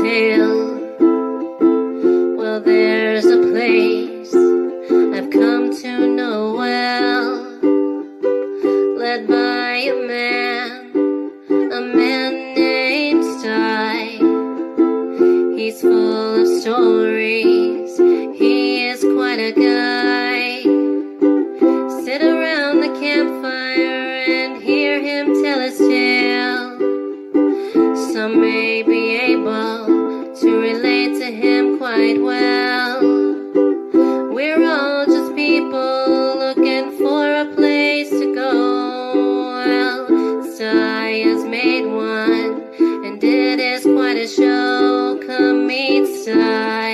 tale. Well, there's a place I've come to know well, led by a man named Sty. He's full of stories, he is quite a guy. Sit around the campfire and hear him tell his tale. Some may be able to relate to him quite well. We're all just people looking for a place to go. Well, Sty has made one, and it is quite a show. Come meet Sty,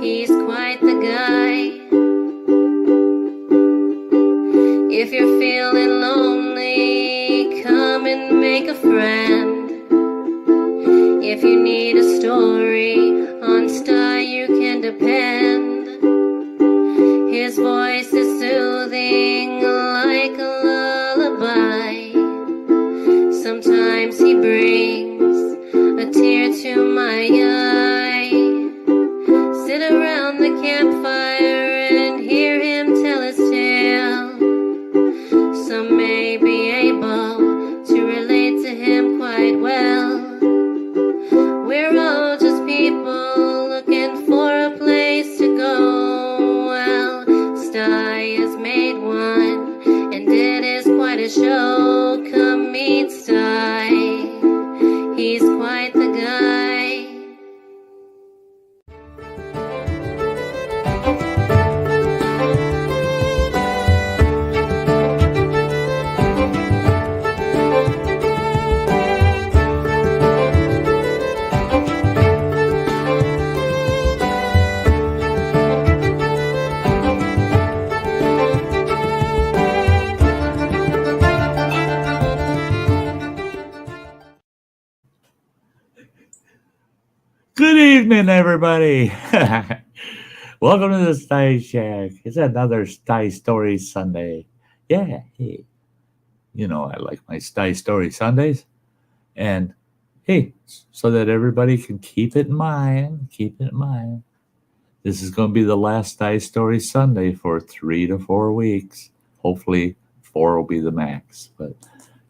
he's quite the guy. If you're feeling lonely, come and make a friend. If you need a story, on Sty you can depend. His voice is soothing like a lullaby. Sometimes he brings a tear to my eye. Sit around the campfire and hear him tell his tale. Some may be able to relate to him quite well. We're all just people looking for a place to go. Well, Sty has made one, and it is quite a show. Come meet Sty, he's quite the guy. Good evening, everybody. Welcome to the Sty Shack. It's another Sty Story Sunday. Yeah, hey, you know I like my Sty Story Sundays. And hey, so that everybody can keep it in mind, this is going to be the last Sty Story Sunday for 3 to 4 weeks. Hopefully 4 will be the max. But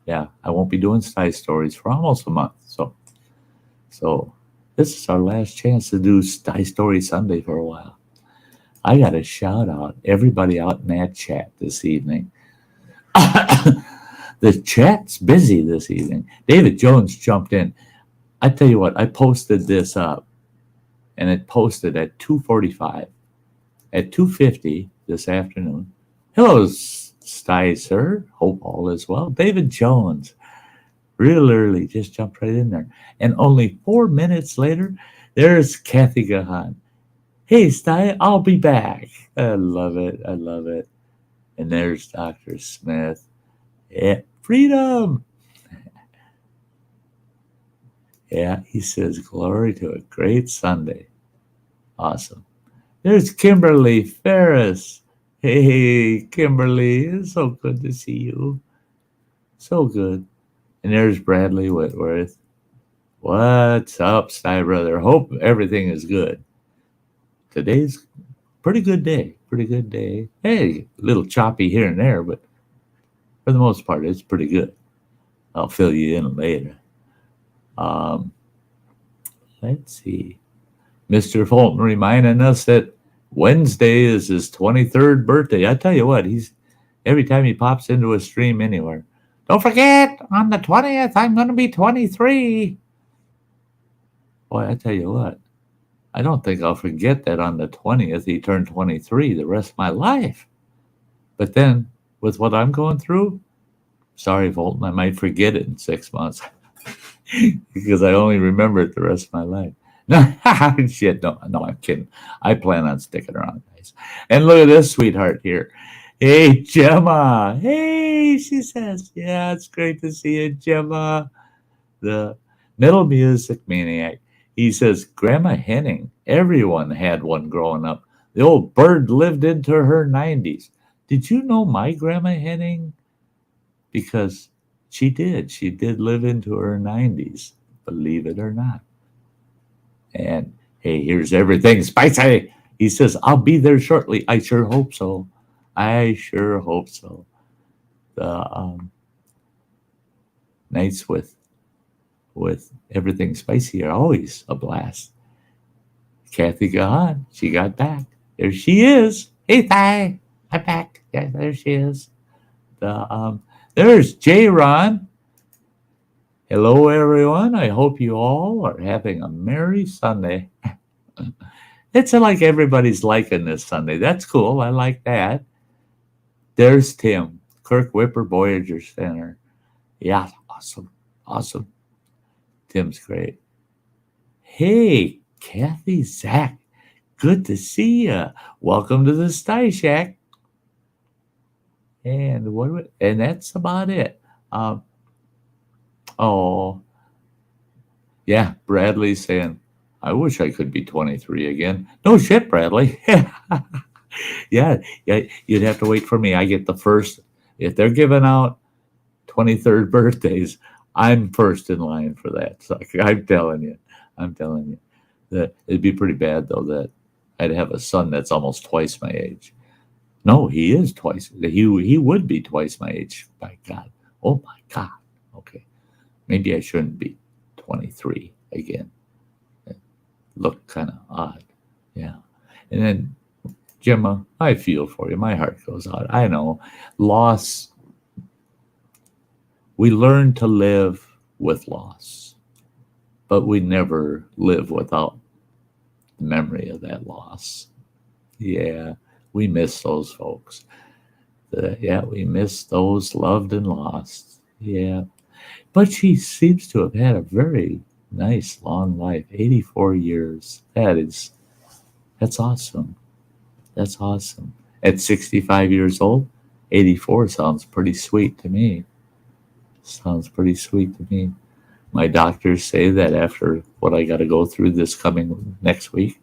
yeah, I won't be doing Sty Stories for almost a month. So this is our last chance to do Sty Story Sunday for a while. I got to shout out everybody out in that chat this evening. The chat's busy this evening. David Jones jumped in. I tell you what, I posted this up, and it posted at 2:45. At 2:50 this afternoon. Hello, Sty, sir. Hope all is well. David Jones. Real early, just jumped right in there. And only 4 minutes later, there's Kathy Gahan. Hey, Sty, I'll be back. I love it. And there's Dr. Smith. Yeah, freedom. Yeah, he says, glory to a great Sunday. Awesome. There's Kimberly Ferris. Hey, Kimberly, it's so good to see you. So good. And there's Bradley Whitworth. What's up, Sty brother? Hope everything is good. Today's pretty good day. Hey, a little choppy here and there, but for the most part, it's pretty good. I'll fill you in later. Let's see. Mr. Fulton reminding us that Wednesday is his 23rd birthday. I tell you what, every time he pops into a stream anywhere, don't forget, on the 20th, I'm going to be 23. Boy, I tell you what, I don't think I'll forget that on the 20th he turned 23 the rest of my life. But then, with what I'm going through, sorry, Fulton, I might forget it in 6 months. Because I only remember it the rest of my life. No, shit, no, I'm kidding. I plan on sticking around, guys. And look at this sweetheart here. Hey, Gemma. Hey, she says. Yeah, it's great to see you, Gemma. The middle music maniac. He says, Grandma Henning, everyone had one growing up. The old bird lived into her 90s. Did you know my Grandma Henning? Because she did. She did live into her 90s, believe it or not. And hey, here's everything spicy. He says, I'll be there shortly. I sure hope so. I sure hope so. The nights with everything spicy are always a blast. Kathy gone. She got back. There she is. Hey, Sty. I'm back. Yeah, there she is. There's J. Ron. Hello, everyone. I hope you all are having a merry Sunday. It's like everybody's liking this Sunday. That's cool. I like that. There's Tim, Kirk Whipper, Voyager Center. Yeah, awesome. Awesome. Tim's great. Hey, Kathy, Zach. Good to see you. Welcome to the Sty Shack. And that's about it. Oh, yeah. Bradley's saying, I wish I could be 23 again. No shit, Bradley. yeah, you'd have to wait for me. I get the first. If they're giving out 23rd birthdays, I'm first in line for that. So I'm telling you that it'd be pretty bad though that I'd have a son that's almost twice my age. No, he is twice. He would be twice my age. My God. Oh my God. Okay. Maybe I shouldn't be 23 again. It looked kind of odd. Yeah. And then Gemma, I feel for you. My heart goes out. I know. Loss. We learn to live with loss, but we never live without the memory of that loss. Yeah. We miss those folks. We miss those loved and lost. Yeah. But she seems to have had a very nice long life, 84 years. That's awesome. That's awesome. At 65 years old, 84 sounds pretty sweet to me. Sounds pretty sweet to me. My doctors say that after what I got to go through this coming next week,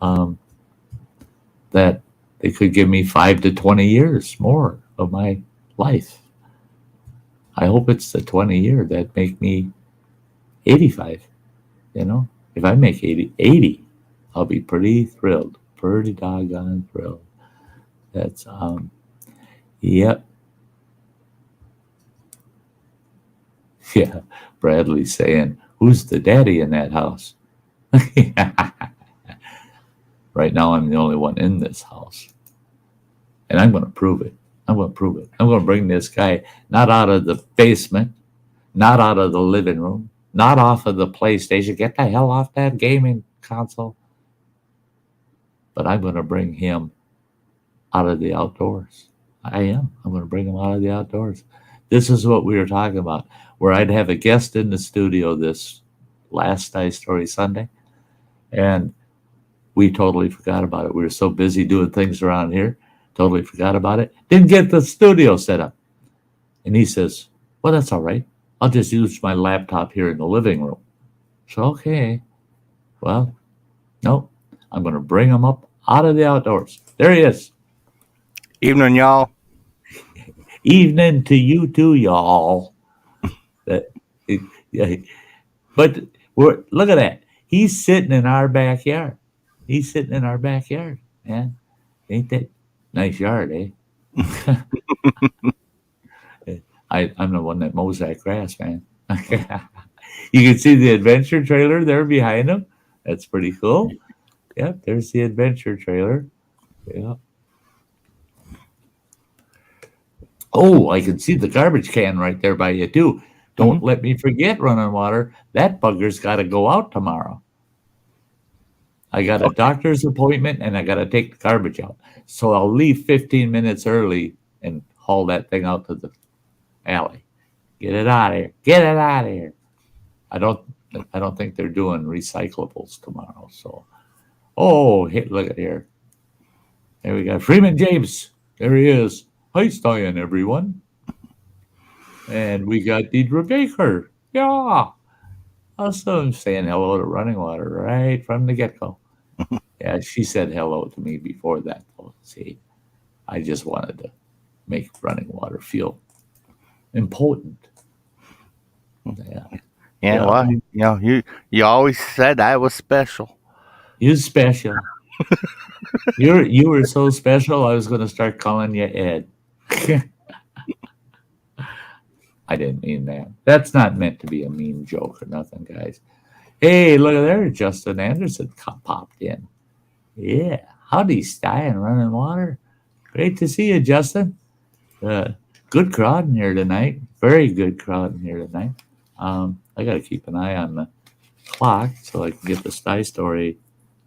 that they could give me 5 to 20 years more of my life. I hope it's the 20 year that make me 85. If I make 80, I'll be pretty thrilled, pretty doggone thrilled. That's yep. Yeah, Bradley's saying, who's the daddy in that house? Right now, I'm the only one in this house. And I'm going to prove it. I'm going to bring this guy not out of the basement, not out of the living room, not off of the PlayStation. Get the hell off that gaming console. But I'm going to bring him out of the outdoors. I am. I'm going to bring him out of the outdoors. This is what we were talking about, where I'd have a guest in the studio this last Sty Story Sunday, and we totally forgot about it. We were so busy doing things around here, totally forgot about it. Didn't get the studio set up. And he says, well, that's all right. I'll just use my laptop here in the living room. So, okay. Well, no, I'm going to bring him up out of the outdoors. There he is. Evening, y'all. Evening to you too, y'all. But look at that. He's sitting in our backyard. Man. Ain't that nice yard, eh? I'm the one that mows that grass, man. You can see the adventure trailer there behind him. That's pretty cool. Yep, there's the adventure trailer. Yeah. Oh, I can see the garbage can right there by you, too. Don't let me forget, running water. That bugger's got to go out tomorrow. I got a doctor's appointment, and I got to take the garbage out. So I'll leave 15 minutes early and haul that thing out to the alley. Get it out of here. I don't think they're doing recyclables tomorrow. So, hey, look at here. There we go. Freeman James. There he is. Hi, Sty, everyone. And we got Deidre Baker. Yeah. Also saying hello to Running Water right from the get-go. Yeah, she said hello to me before that. See, I just wanted to make Running Water feel important. Well, You always said I was special. You're special. You were so special. I was going to start calling you Ed. I didn't mean that. That's not meant to be a mean joke or nothing, guys. Hey, look at there. Justin Anderson popped in. Yeah. Howdy, Sty and Running Water. Great to see you, Justin. Good crowd in here tonight. Very good crowd in here tonight. I got to keep an eye on the clock so I can get the Sty Story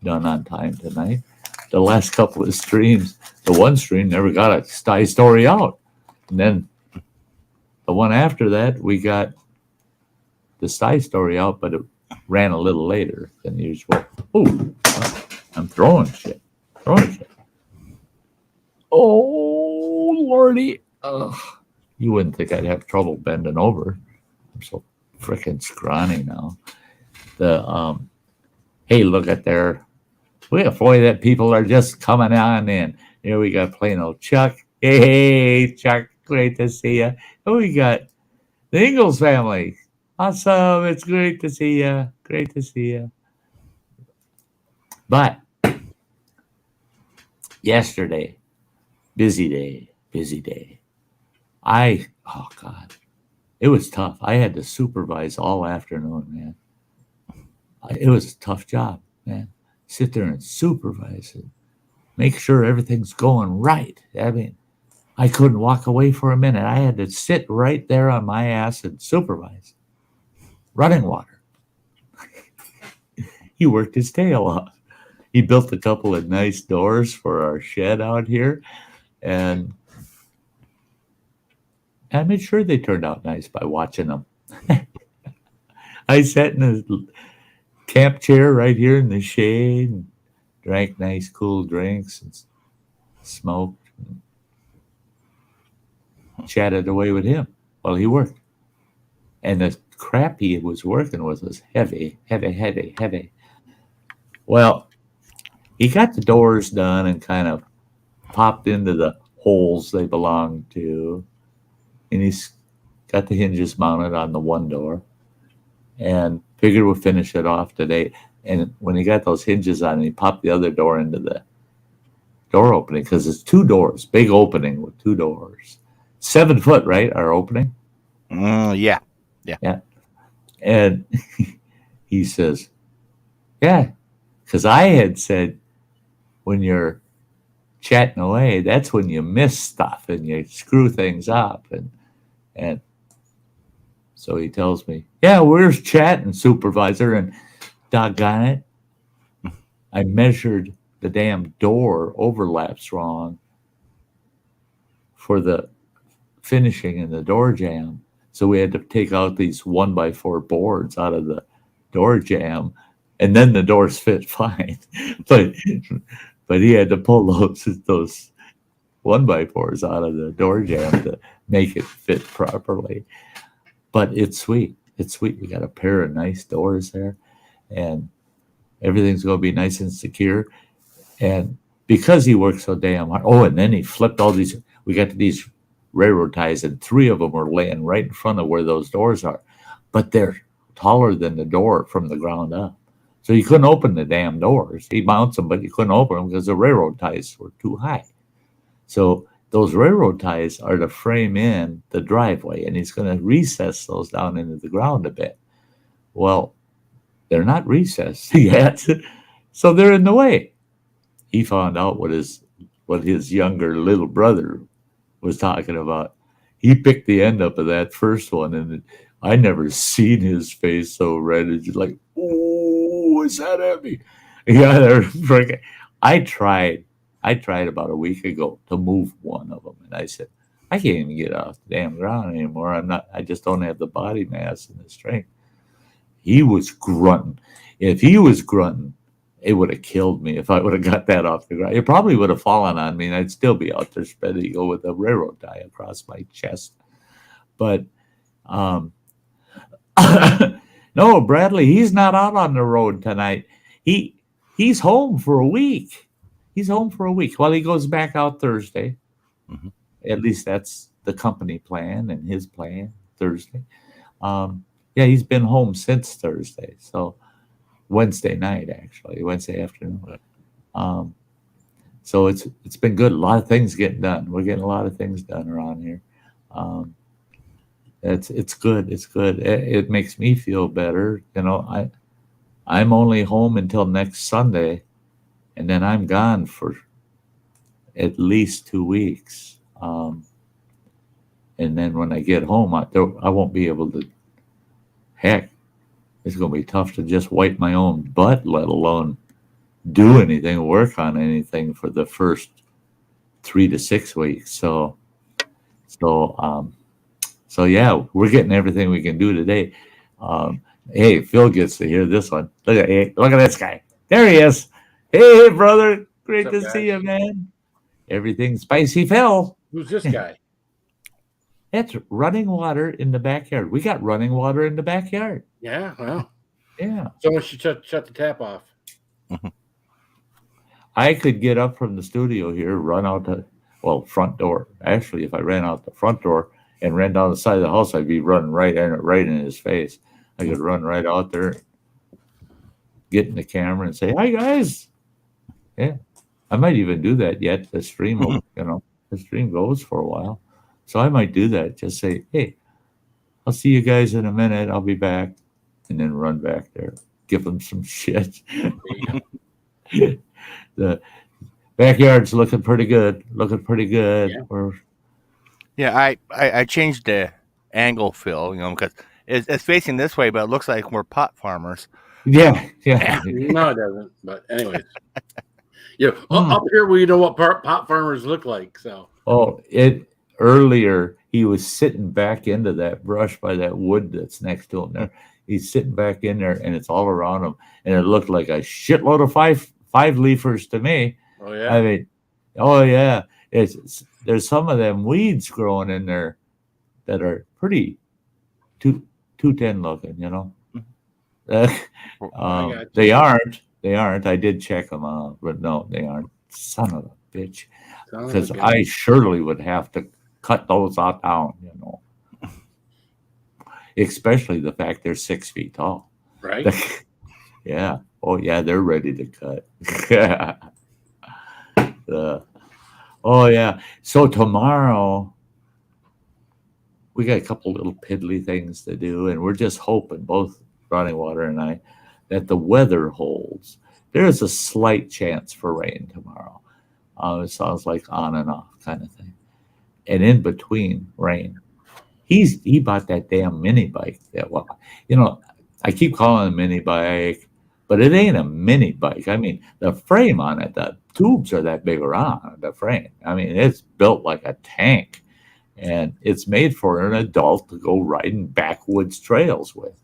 done on time tonight. The last couple of streams, the one stream never got a Sty Story out. And then the one after that, we got the Sty Story out, but it ran a little later than usual. Oh, I'm throwing shit. Oh, Lordy. Ugh. You wouldn't think I'd have trouble bending over. I'm so freaking scrawny now. Hey, look at there. Boy, that people are just coming on in. Here we got plain old Chuck. Hey, Chuck, great to see you. And we got the Ingalls family. Awesome. It's great to see you. Great to see you. But yesterday, busy day. Oh God, it was tough. I had to supervise all afternoon, man. It was a tough job, man. Sit there and supervise it. Make sure everything's going right. I mean, I couldn't walk away for a minute. I had to sit right there on my ass and supervise. Running Water. He worked his tail off. He built a couple of nice doors for our shed out here, and I made sure they turned out nice by watching them. I sat in a camp chair right here in the shade and drank nice cool drinks and smoked and chatted away with him while he worked. And the crap he was working with was heavy. Well, he got the doors done and kind of popped into the holes they belonged to. And he's got the hinges mounted on the one door and figured we'll finish it off today. And when he got those hinges on, he popped the other door into the door opening because it's two doors, big opening with two doors. 7 foot, right? Our opening? Yeah. And he says, yeah, because I had said when you're chatting away, that's when you miss stuff and you screw things up. And so he tells me, yeah, we're chatting, supervisor, and doggone it, I measured the damn door overlaps wrong for the finishing in the door jamb. So we had to take out these 1x4 boards out of the door jamb, and then the doors fit fine. but he had to pull those 1x4s out of the door jamb to make it fit properly. But it's sweet. We got a pair of nice doors there, and everything's going to be nice and secure. And because he worked so damn hard, and then he flipped all these. We got to these railroad ties, and 3 of them were laying right in front of where those doors are, but they're taller than the door from the ground up. So you couldn't open the damn doors. He mounts them, but you couldn't open them because the railroad ties were too high. So those railroad ties are to frame in the driveway, and he's going to recess those down into the ground a bit. Well, they're not recessed yet, so they're in the way. He found out what his younger little brother was talking about. He picked the end up of that first one, and I never seen his face so red. It's just like, oh, is that heavy? Yeah, they're freaking. I tried about a week ago to move one of them, and I said, I can't even get off the damn ground anymore. I just don't have the body mass and the strength. He was grunting. If he was grunting, it would have killed me if I would have got that off the ground. It probably would have fallen on me, and I'd still be out there spread eagle with a railroad tie across my chest. But no, Bradley, he's not out on the road tonight. He's home for a week. Well, he goes back out Thursday. Mm-hmm. At least that's the company plan and his plan, Thursday. Yeah, he's been home since Thursday. So Wednesday night, actually, Wednesday afternoon. Um, so it's been good. A lot of things getting done. We're getting a lot of things done around here. Um, it's good. It's good. It makes me feel better. I'm only home until next Sunday, and then I'm gone for at least 2 weeks. And then when I get home, I won't be able to. Heck, it's going to be tough to just wipe my own butt, let alone do anything, work on anything for the first 3 to 6 weeks. So, um, so yeah, we're getting everything we can do today. Um, hey, Phil gets to hear this one. Look at this guy. There he is. Hey, brother, great What's to up, see guys? you, man. Everything spicy, Phil. Who's this guy? That's running water in the backyard. We got running water in the backyard. Yeah, well, Yeah, someone should shut the tap off. I could get up from the studio here, run out the front door. Actually, if I ran out the front door and ran down the side of the house, I'd be running right in his face. I could run right out there, get in the camera, and say, "Hi, guys." Yeah, I might even do that yet. The stream, the stream goes for a while, so I might do that. Just say, "Hey, I'll see you guys in a minute. I'll be back," and then run back there, give them some shit. The backyard's looking pretty good. Yeah. I changed the angle, Phil, because it's facing this way, but it looks like we're pot farmers. Yeah. No, it doesn't. But anyways, up here we know what pot farmers look like. So Earlier he was sitting back into that brush by that wood that's next to him there. He's sitting back in there, and it's all around him, and it looked like a shitload of five leafers to me. oh yeah, I mean, oh yeah, there's some of them weeds growing in there that are pretty 210 looking, They aren't. I did check them out, but no, they aren't. Son of a bitch. Because I surely would have to cut those out down, Especially the fact they're 6 feet tall. right. Yeah. Oh yeah, they're ready to cut. Oh yeah. So tomorrow we got a couple little piddly things to do, and we're just hoping, both Running Water and I, that the weather holds. There is a slight chance for rain tomorrow. It sounds like on and off kind of thing. And in between rain, he bought that damn mini bike. I keep calling it a mini bike, but it ain't a mini bike. I mean, the frame on it, the tubes are that big around the frame. I mean, it's built like a tank, and it's made for an adult to go riding backwoods trails with.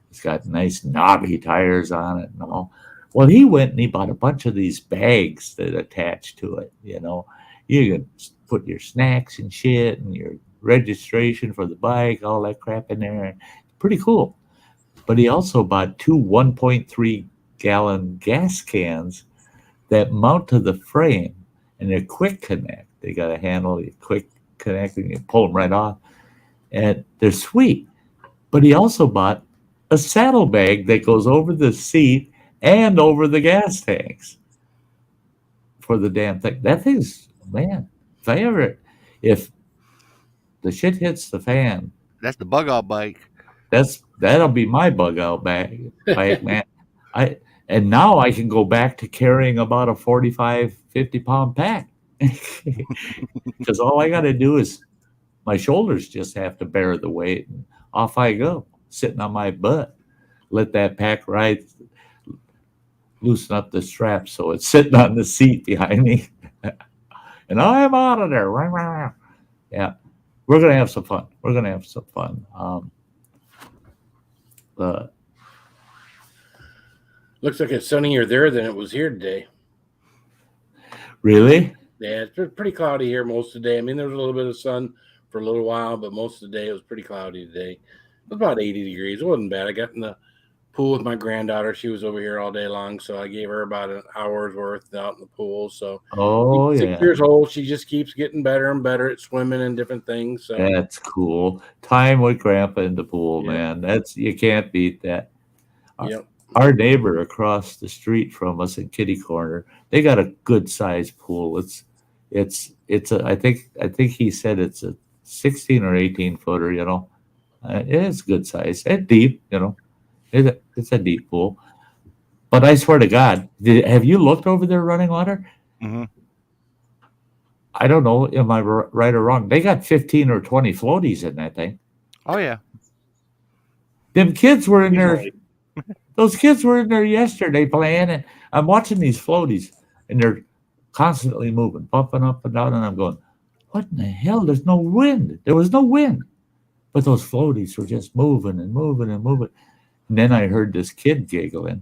It's got nice knobby tires on it and all. Well, he went and he bought a bunch of these bags that attach to it. You can put your snacks and shit and your registration for the bike, all that crap in there. Pretty cool. But he also bought 2 1.3 gallon gas cans that mount to the frame, and they're quick connect. They got a handle, you quick connect, and you pull them right off, and they're sweet. But he also bought a saddlebag that goes over the seat and over the gas tanks for the damn thing. That thing's, man, if the shit hits the fan, That's the bug out bike. that'll be my bug out bag, man. And now I can go back to carrying about a 45, 50-pound pack. Because all I got to do is my shoulders just have to bear the weight, and off I go, sitting on my butt. Let that pack ride, loosen up the strap so it's sitting on the seat behind me. And I'm out of there. Yeah, we're going to have some fun. Looks like it's sunnier there than it was here today. Really? Yeah, it's pretty cloudy here most of the day. I mean, there was a little bit of sun for a little while, but most of the day it was pretty cloudy today. It was about 80 degrees. It wasn't bad. I got in the pool with my granddaughter. She was over here all day long, so I gave her about an hour's worth out in the pool. So Oh, she's yeah. 6 years old. She just keeps getting better and better at swimming and different things. So That's cool. Time with Grandpa in the pool, Yeah. man. You can't beat that. yep. Our neighbor across the street from us in Kitty Corner, they got a good sized pool. I think he said it's a 16 or 18 footer, you know. It's good size and deep, you know. It's a deep pool. But I swear to God, have you looked over there running water? Mm-hmm. I don't know. Am I right or wrong? They got 15 or 20 floaties in that thing. Oh yeah. Them kids were in there. Easily. Those kids were in there yesterday playing, and I'm watching these floaties, and they're constantly moving, bumping up and down, and I'm going, what in the hell? There's no wind. There was no wind. But those floaties were just moving and moving and moving. And then I heard this kid giggling.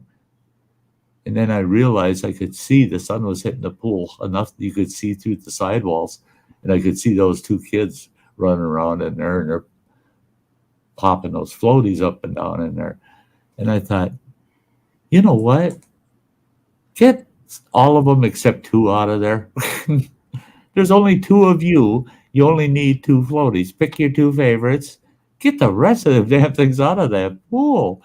And then I realized I could see the sun was hitting the pool enough that you could see through the sidewalls. And I could see those two kids running around in there, and they're popping those floaties up and down in there. And I thought, you know what? Get all of them except two out of there. There's only two of you. You only need two floaties. Pick your two favorites. Get the rest of the damn things out of that pool.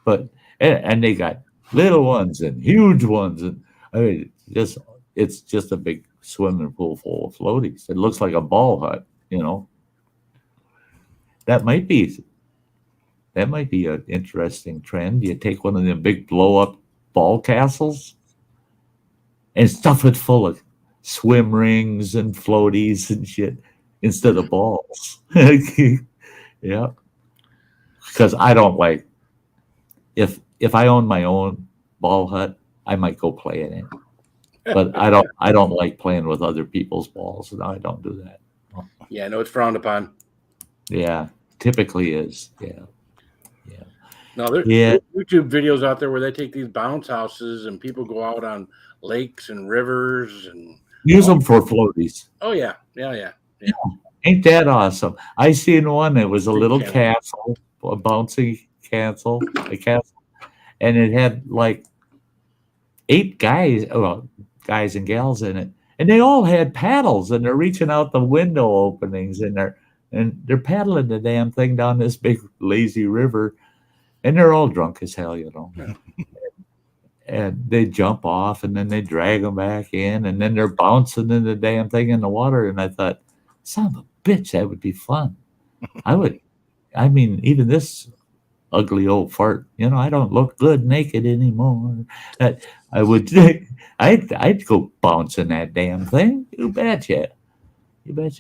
But and they got little ones and huge ones, and I mean, it's just a big swimming pool full of floaties. It looks like a ball hut, you know. That might be an interesting trend. You take one of them big blow up ball castles and stuff it full of swim rings and floaties and shit instead of balls. Yeah, because I don't like if I own my own ball hut, I might go play in it. But I don't like playing with other people's balls. No, I don't do that. Yeah, no, it's frowned upon. Yeah, typically is. Yeah. No, there's YouTube videos out there where they take these bounce houses and people go out on lakes and rivers and Use them for floaties. Oh yeah. Ain't that awesome? I seen one that was a Big little channel. castle, a bouncy castle, and it had like 8 guys, guys and gals in it, and they all had paddles, and they're reaching out the window openings, and they're paddling the damn thing down this big lazy river, and they're all drunk as hell, you know. And they jump off, and then they drag them back in, and then they're bouncing in the damn thing in the water. And I thought, son of a bitch, that would be fun. I mean, even this ugly old fart, you know, I don't look good naked anymore. I would, I'd go bouncing that damn thing. You betcha.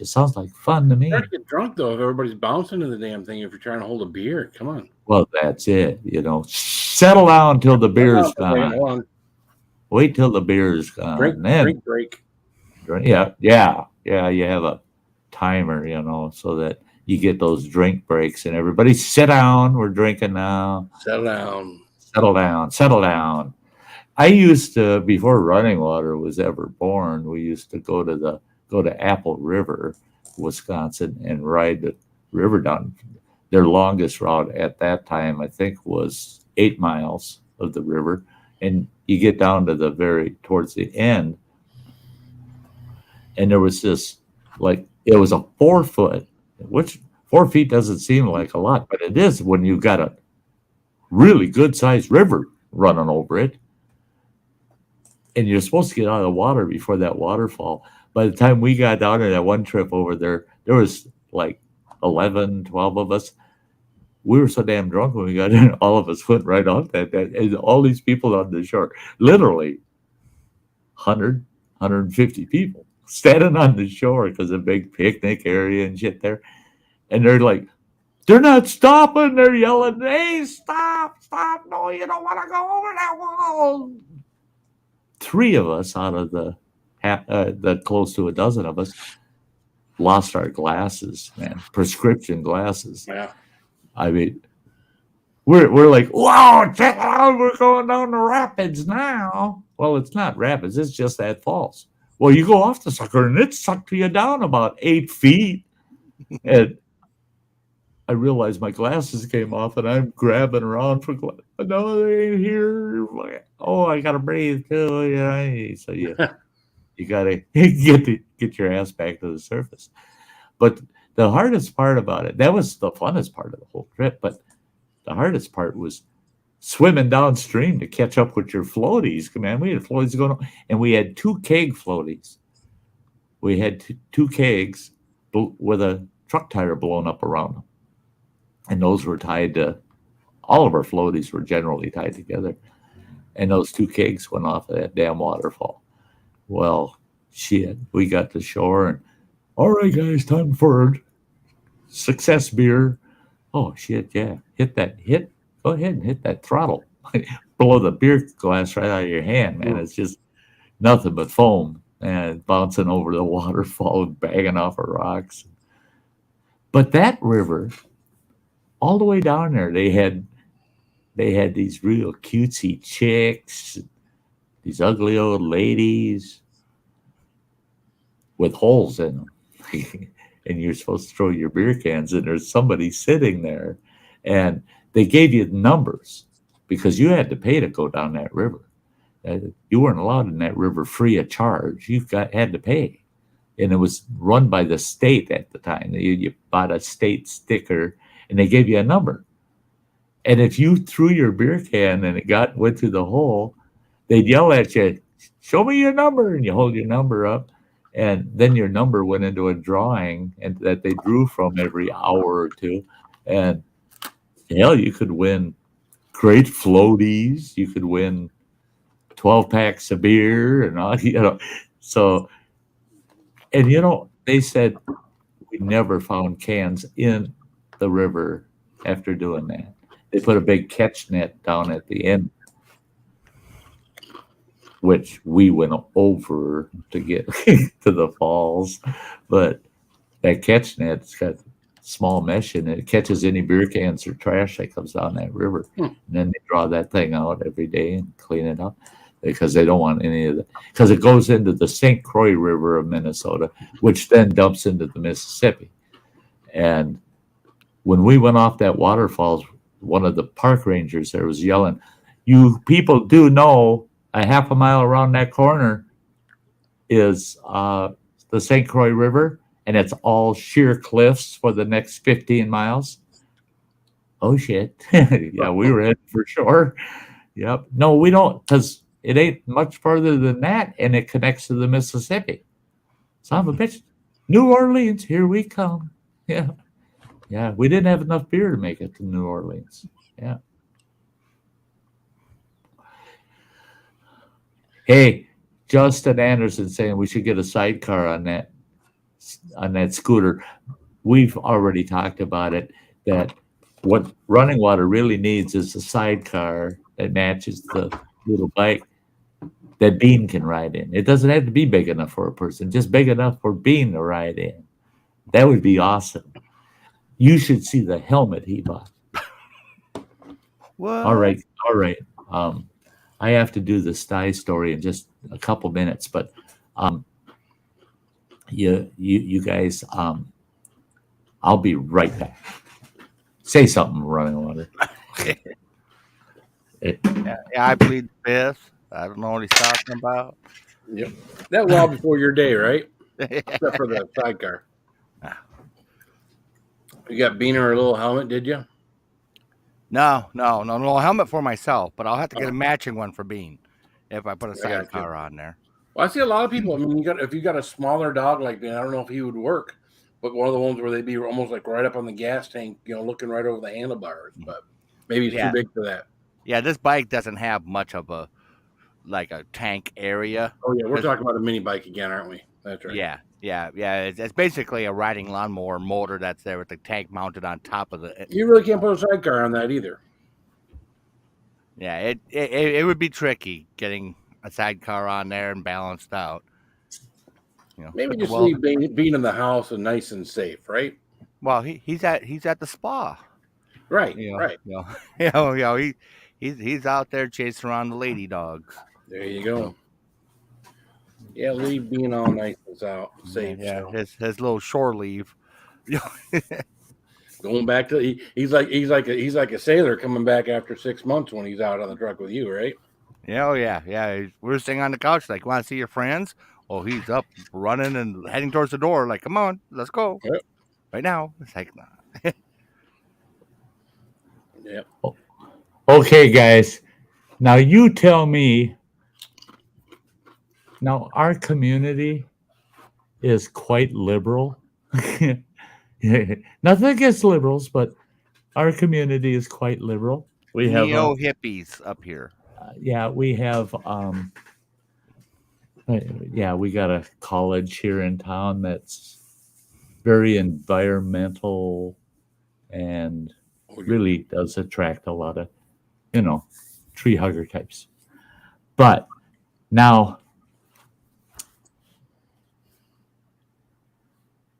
Sounds like fun to me. You gotta get drunk though if everybody's bouncing in the damn thing. If you're trying to hold a beer, come on. Well, that's it. You know, settle down till the beer's gone. Wait till the beer's gone. Drink break. Yeah. You have a timer, you know, so that you get those drink breaks, and everybody sit down. We're drinking now. Settle down. I used to, before running water was ever born, we used to go to Apple River, Wisconsin, and ride the river down. Their longest route at that time, I think, was 8 miles of the river, and you get down to towards the end, and there was this, like, it was a 4 foot, which 4 feet doesn't seem like a lot, but it is when you've got a really good sized river running over it, and you're supposed to get out of the water before that waterfall. By the time we got down there that one trip over there was like 11, 12 of us. We were so damn drunk when we got in, all of us went right off that and all these people on the shore, literally 100, 150 people standing on the shore because of a big picnic area and shit there. And they're like, they're not stopping. They're yelling, hey, stop. No, you don't want to go over that wall. 3 of us out of the close to a dozen of us lost our glasses, man, prescription glasses. Yeah. I mean, we're like, wow, check it out, we're going down the rapids now. Well, it's not rapids, it's just that falls. Well, you go off the sucker and it sucked you down about 8 feet. And I realized my glasses came off, and I'm grabbing around for glasses. No, they ain't here. Oh, I gotta breathe too. Yeah, so you gotta get your ass back to the surface. But the hardest part about it, that was the funnest part of the whole trip. But the hardest part was swimming downstream to catch up with your floaties. Man, we had floaties going on, and we had 2 keg floaties. We had 2 kegs with a truck tire blown up around them. And those were tied to, all of our floaties were generally tied together. And those 2 kegs went off of that damn waterfall. Well, shit, we got to shore and, all right, guys, time for success beer. Oh, shit, yeah. Go ahead and hit that throttle. Blow the beer glass right out of your hand, man. It's just nothing but foam and bouncing over the waterfall and banging off of rocks. But that river, all the way down there, they had these real cutesy chicks, these ugly old ladies with holes in them. And you're supposed to throw your beer cans, and there's somebody sitting there. And they gave you numbers because you had to pay to go down that river. You weren't allowed in that river free of charge. Had to pay. And it was run by the state at the time. You bought a state sticker, and they gave you a number. And if you threw your beer can and it went through the hole, they'd yell at you, "Show me your number," and you hold your number up. And then your number went into a drawing and that they drew from every hour or two. And hell, you could win great floaties. You could win 12 packs of beer and all, So, and they said we never found cans in the river after doing that. They put a big catch net down at the end, which we went over to get to the falls. But that catch net's got small mesh in it. It catches any beer cans or trash that comes down that river. And then they draw that thing out every day and clean it up because they don't want any of that. Because it goes into the St. Croix River of Minnesota, which then dumps into the Mississippi. And when we went off that waterfalls, one of the park rangers there was yelling, "You people do know a half a mile around that corner is the St. Croix River, and it's all sheer cliffs for the next 15 miles. Oh, shit. Yeah, we were heading for shore. Yep. No, we don't, because it ain't much further than that, and it connects to the Mississippi. Son of a bitch. New Orleans, here we come. Yeah. Yeah, we didn't have enough beer to make it to New Orleans. Yeah. Hey, Justin Anderson saying we should get a sidecar on that scooter. We've already talked about it, that what running water really needs is a sidecar that matches the little bike that Bean can ride in. It doesn't have to be big enough for a person, just big enough for Bean to ride in. That would be awesome. You should see the helmet he bought. What? All right. I have to do the Sty story in just a couple minutes, but you guys, I'll be right back. Say something, running water. Yeah, I plead the fifth. I don't know what he's talking about. Yep. That was all before your day, right? Except for the sidecar. You got Bean or a little helmet, did you? No helmet for myself, but I'll have to get a matching one for Bean if I put a sidecar on there. Well, I see a lot of people. I mean, if you got a smaller dog like Bean, I don't know if he would work, but one of the ones where they'd be almost like right up on the gas tank, looking right over the handlebars. But maybe it's too big for that. Yeah, this bike doesn't have much of a tank area. Oh yeah, we're talking about a mini bike again, aren't we? That's right. Yeah. It's basically a riding lawnmower motor that's there with the tank mounted on top of it. You really can't put a sidecar on that either. Yeah, it would be tricky getting a sidecar on there and balanced out. Maybe just leave Bean in the house and nice and safe, right? Well, he's at the spa. Right. Right. He's out there chasing around the lady dogs. There you go. Yeah, leave Bean all nice and safe. Yeah, his little shore leave. Going back to he's like a sailor coming back after 6 months when he's out on the truck with you, right? Yeah, oh yeah. We're sitting on the couch, like, want to see your friends? Oh, he's up, running and heading towards the door. Like, come on, let's go Yep. right now. It's like, nah. Yep. Okay, guys. Now you tell me. Now our community is quite liberal. Nothing against liberals, but our community is quite liberal. We have neo hippies up here. we have we got a college here in town that's very environmental and really does attract a lot of, tree hugger types. But now,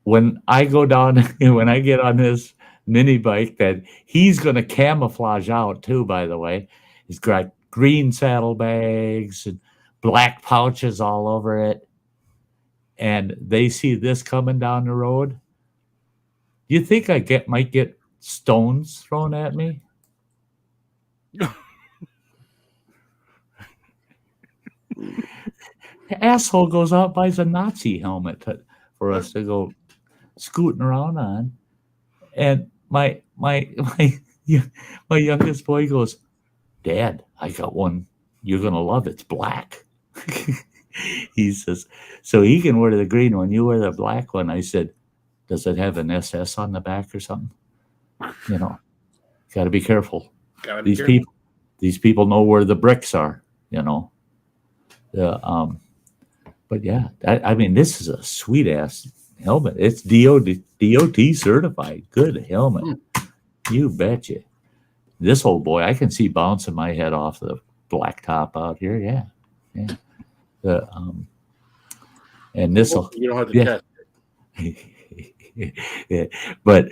when I go down, when I get on this mini bike that he's going to camouflage out too, by the way, he's got green saddlebags and black pouches all over it, and they see this coming down the road. Do you think I might get stones thrown at me? Asshole goes out, buys a Nazi helmet for us to go scooting around on, and my youngest boy goes, "Dad, I got one. You're gonna love it. It's black." He says, "So he can wear the green one. You wear the black one." I said, "Does it have an SS on the back or something?" Got to be careful. These people know where the bricks are. But yeah, I mean, this is a sweet ass helmet. It's DOT certified. Good helmet. You betcha. This old boy, I can see bouncing my head off the black top out here. Yeah. And this will. You don't have to test it. Yeah. But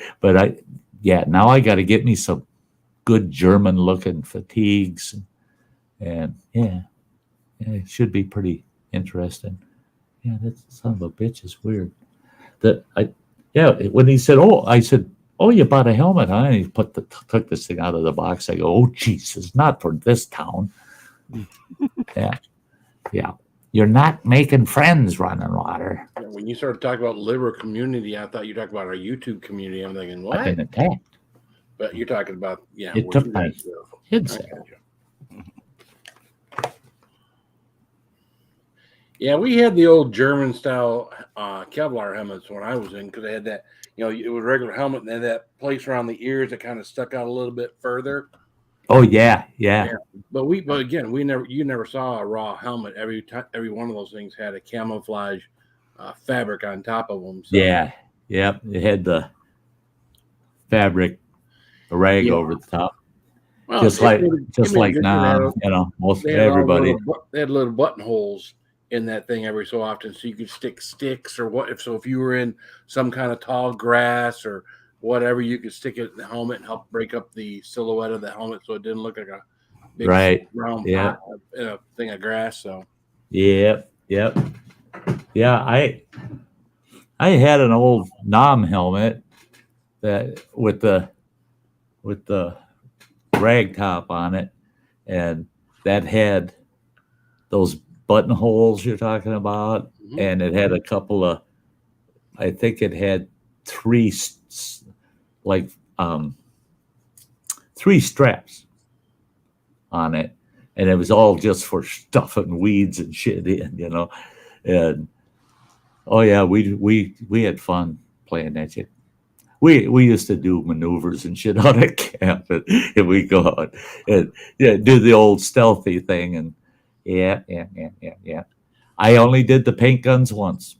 now I got to get me some good German looking fatigues, and it should be pretty interesting. Yeah, that son of a bitch is weird. When he said, I said, "Oh, you bought a helmet, huh?" And he took this thing out of the box. I go, "Oh, Jesus, not for this town." Yeah. You're not making friends running water. When you started talking about liberal community, I thought you were talking about our YouTube community. I'm thinking, what? I've been attacked. But you're talking about, It took my headset. Yeah, we had the old German style Kevlar helmets when I was in, because they had that, it was a regular helmet and they had that place around the ears that kind of stuck out a little bit further. Oh yeah. But again, you never saw a raw helmet. Every one of those things had a camouflage fabric on top of them. So. Yeah. Yep. It had the fabric, the rag over the top. Well, just like now, most everybody. They had little buttonholes in that thing every so often, so you could stick sticks or what. If you were in some kind of tall grass or whatever, you could stick it in the helmet and help break up the silhouette of the helmet so it didn't look like a big round pot in a thing of grass. So yep. Yeah, I had an old Nam helmet that with the rag top on it, and that had those buttonholes you're talking about, and it had a couple of, I think it had three straps on it, and it was all just for stuffing weeds and shit in, and we had fun playing that shit. We used to do maneuvers and shit out at camp, and we go out and do the old stealthy thing, and yeah. I only did the paint guns once.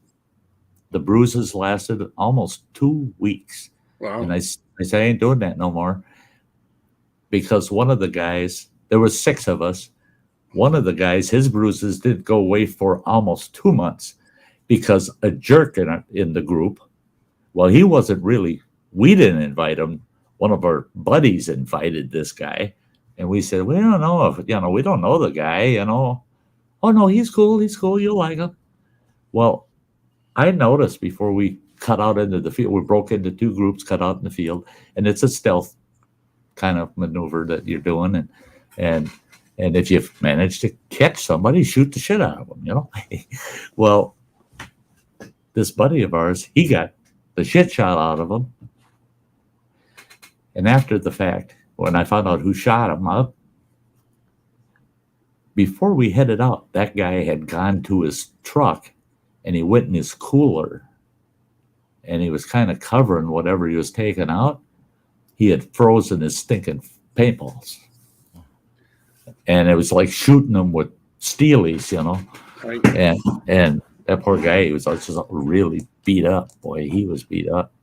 The bruises lasted almost 2 weeks. Wow. And I said, I ain't doing that no more, because one of the guys, there was 6 of us. One of the guys, his bruises did go away for almost 2 months because a jerk in the group. Well, he wasn't really. We didn't invite him. One of our buddies invited this guy, and we said, "We don't know if we don't know the guy, Oh no, he's cool. You'll like him." Well, I noticed before we cut out into the field. We broke into 2 groups, cut out in the field, and it's a stealth kind of maneuver that you're doing, and if you manage to catch somebody, shoot the shit out of them, you know. Well, this buddy of ours, he got the shit shot out of him, and after the fact, when I found out who shot him up, before we headed out, that guy had gone to his truck and he went in his cooler and he was kind of covering whatever he was taking out. He had frozen his stinking paintballs. And it was like shooting them with steelies, you know. Right. And that poor guy, he was just really beat up. Boy, he was beat up.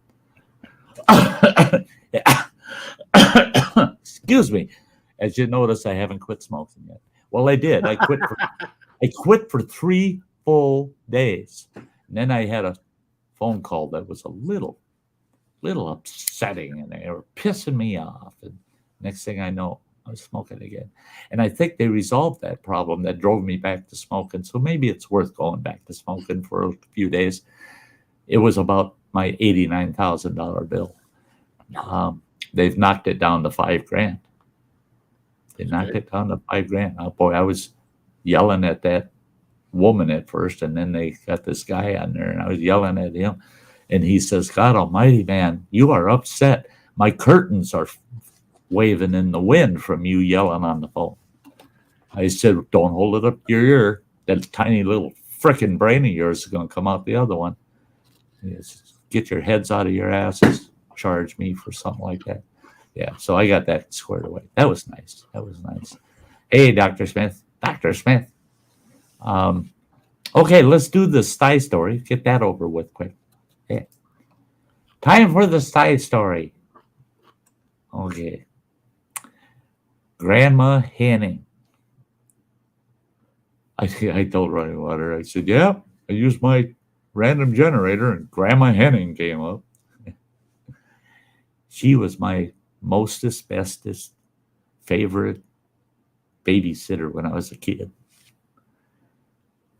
Excuse me. As you notice, I haven't quit smoking yet. Well, I did. I quit for 3 full days. And then I had a phone call that was a little upsetting, and they were pissing me off. And next thing I know, I was smoking again. And I think they resolved that problem that drove me back to smoking. So maybe it's worth going back to smoking for a few days. It was about my $89,000 bill. They've knocked it down to $5,000. They knocked it down to $5,000. Oh boy, I was yelling at that woman at first, and then they got this guy on there, and I was yelling at him, and he says, "God Almighty, man, you are upset. My curtains are waving in the wind from you yelling on the phone." I said, "Don't hold it up to your ear. That tiny little frickin' brain of yours is going to come out the other one. Get your heads out of your asses. Charge me for something like that." Yeah, so I got that squared away. That was nice. Hey, Dr. Smith. Okay, let's do the Sty story. Get that over with quick. Yeah. Time for the Sty story. Okay. Grandma Henning. I told Running Water, I said, yeah, I used my random generator and Grandma Henning came up. She was my mostest, bestest, favorite babysitter when I was a kid.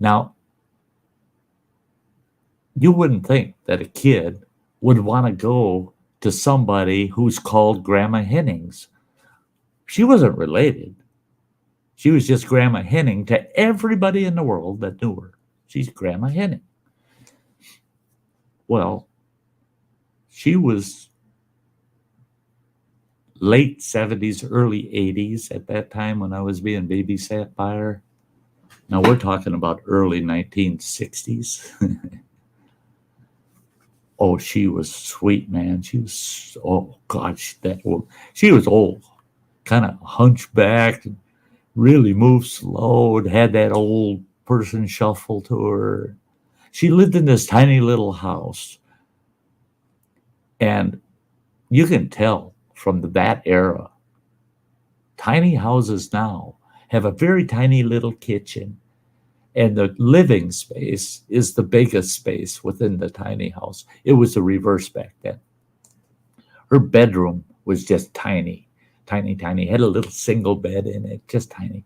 Now, you wouldn't think that a kid would want to go to somebody who's called Grandma Hennings. She wasn't related. She was just Grandma Henning to everybody in the world that knew her. She's Grandma Henning. Well, she was late 70s, early 80s at that time when I was being babysat by her. Now we're talking about early 1960s. Oh, she was sweet, man. She was, oh God, she was old, kind of hunchbacked, really moved slow, and had that old person shuffle to her. She lived in this tiny little house. And you can tell from that era, tiny houses now have a very tiny little kitchen, and the living space is the biggest space within the tiny house. It was the reverse back then. Her bedroom was just tiny, tiny, tiny. Had a little single bed in it, just tiny.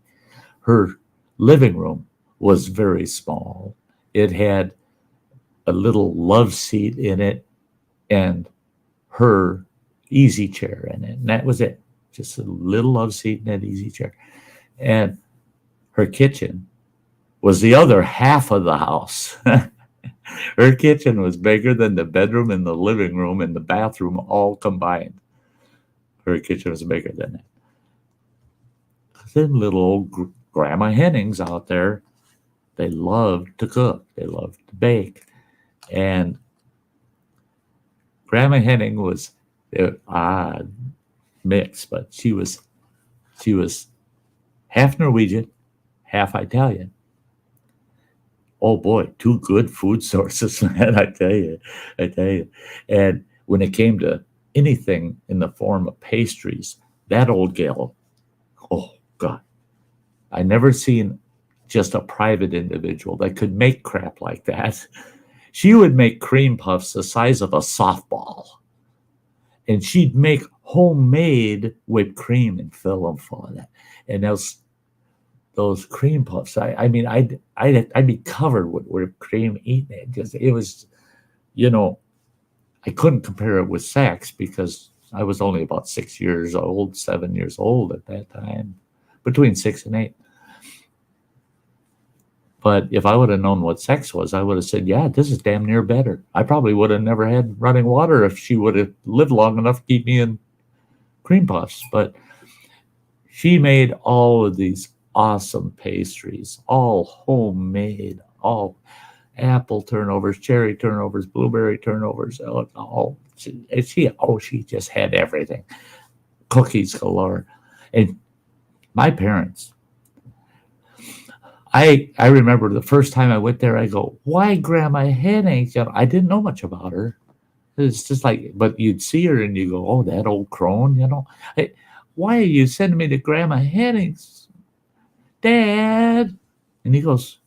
Her living room was very small. It had a little love seat in it and her easy chair in it. And that was it. Just a little love seat and that easy chair. And her kitchen was the other half of the house. Her kitchen was bigger than the bedroom and the living room and the bathroom all combined. Her kitchen was bigger than that. Them little old Grandma Hennings out there, they loved to cook. They loved to bake. And Grandma Henning was odd mix, but she was half Norwegian, half Italian. Oh boy, 2 good food sources, man, I tell you. And when it came to anything in the form of pastries, that old gal, oh God, I never seen just a private individual that could make crap like that. She would make cream puffs the size of a softball. And she'd make homemade whipped cream and fill them full of that. And those cream puffs, I mean, I'd be covered with whipped cream eating it because it was, you know, I couldn't compare it with sex because I was only about 6 years old, 7 years old at that time, between 6 and 8. But if I would have known what sex was, I would have said, yeah, this is damn near better. I probably would have never had running water if she would have lived long enough to keep me in cream puffs. But she made all of these awesome pastries, all homemade, all apple turnovers, cherry turnovers, blueberry turnovers, she just had everything. Cookies galore. And my parents, I remember the first time I went there, I go, why Grandma Henning? I didn't know much about her. It's just like, but you'd see her and you go, oh, that old crone, Hey, why are you sending me to Grandma Henning's, Dad? And he goes,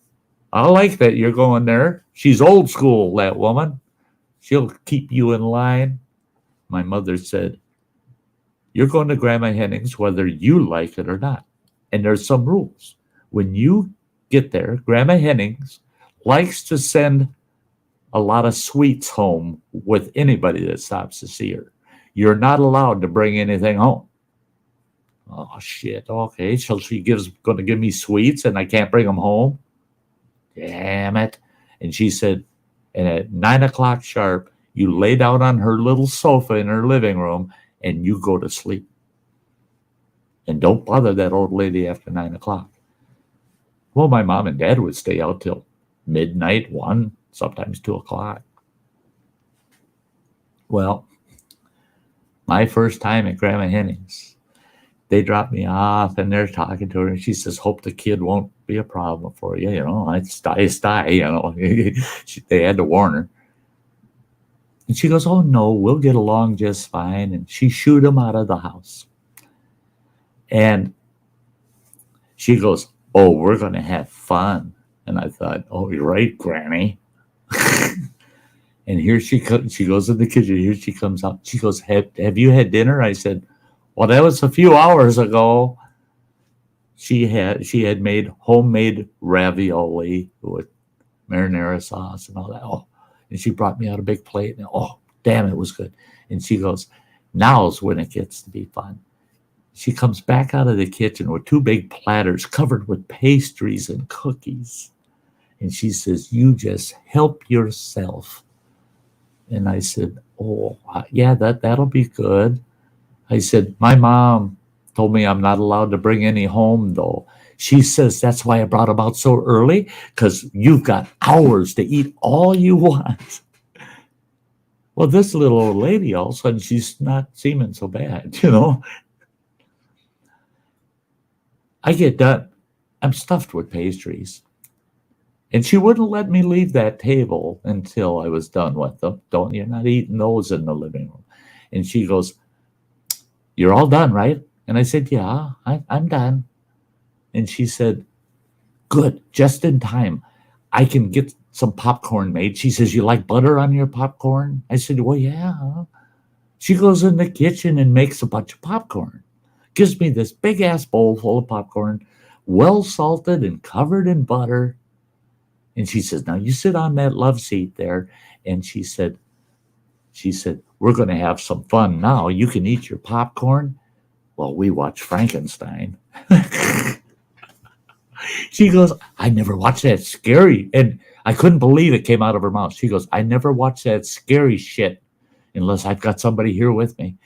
I like that you're going there. She's old school, that woman. She'll keep you in line. My mother said, you're going to Grandma Henning's whether you like it or not. And there's some rules. When you get there, Grandma Henning's likes to send a lot of sweets home with anybody that stops to see her. You're not allowed to bring anything home. Oh, shit. Okay, so going to give me sweets and I can't bring them home? Damn it. And she said, and at 9 o'clock sharp, you lay down on her little sofa in her living room and you go to sleep. And don't bother that old lady after 9 o'clock. Well, my mom and dad would stay out till midnight, 1, sometimes 2 o'clock. Well, my first time at Grandma Henning's, they dropped me off and they're talking to her and she says, hope the kid won't be a problem for you. It's Sty, they had to warn her. And she goes, oh no, we'll get along just fine. And she shooed him out of the house. And she goes, oh, we're going to have fun. And I thought, oh, you're right, Granny. And here she comes. She goes in the kitchen. Here she comes out. She goes, have you had dinner? I said, well, that was a few hours ago. She had made homemade ravioli with marinara sauce and all that. Oh, and she brought me out a big plate. And oh, damn, it was good. And she goes, now's when it gets to be fun. She comes back out of the kitchen with 2 big platters covered with pastries and cookies. And she says, you just help yourself. And I said, oh, yeah, that'll be good. I said, my mom told me I'm not allowed to bring any home, though. She says that's why I brought them out so early, because you've got hours to eat all you want. Well, this little old lady, all of a sudden, she's not seeming so bad, I get done. I'm stuffed with pastries. And she wouldn't let me leave that table until I was done with them. You're not eating those in the living room. And she goes, you're all done, right? And I said, yeah, I'm done. And she said, good, just in time. I can get some popcorn made. She says, you like butter on your popcorn? I said, well, yeah. She goes in the kitchen and makes a bunch of popcorn. Gives me this big-ass bowl full of popcorn, well salted and covered in butter. And she says, now you sit on that love seat there. And she said, we're going to have some fun now. You can eat your popcorn while we watch Frankenstein. She goes, I never watched that scary. And I couldn't believe it came out of her mouth. She goes, I never watched that scary shit unless I've got somebody here with me.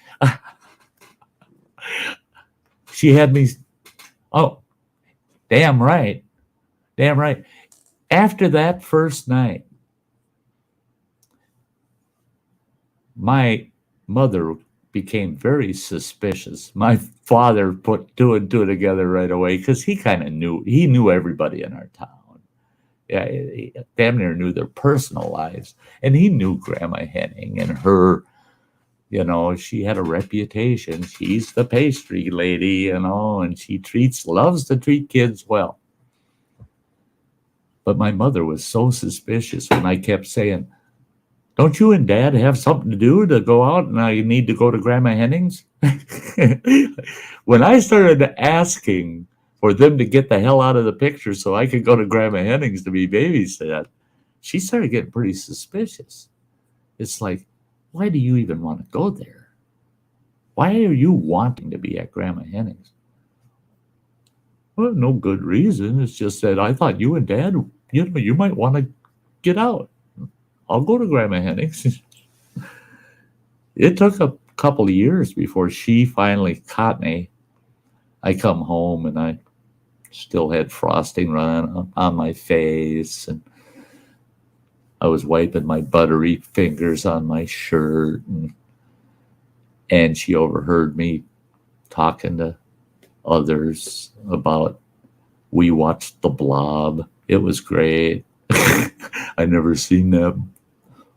She had me, oh, damn right. Damn right. After that first night, my mother became very suspicious. My father put 2 and 2 together right away because he kind of knew everybody in our town. Yeah, he damn near knew their personal lives. And he knew Grandma Henning and her, she had a reputation. She's the pastry lady, and she loves to treat kids well. But my mother was so suspicious when I kept saying, don't you and Dad have something to do to go out and I need to go to Grandma Henning's? When I started asking for them to get the hell out of the picture so I could go to Grandma Henning's to be babysat, she started getting pretty suspicious. It's like, why do you even want to go there? Why are you wanting to be at Grandma Henning's? Well, no good reason. It's just that I thought you and Dad, you might want to get out. I'll go to Grandma Henning's. It took a couple of years before she finally caught me. I come home and I still had frosting running on my face, and I was wiping my buttery fingers on my shirt, and she overheard me talking to others about, we watched The Blob. It was great. I never seen that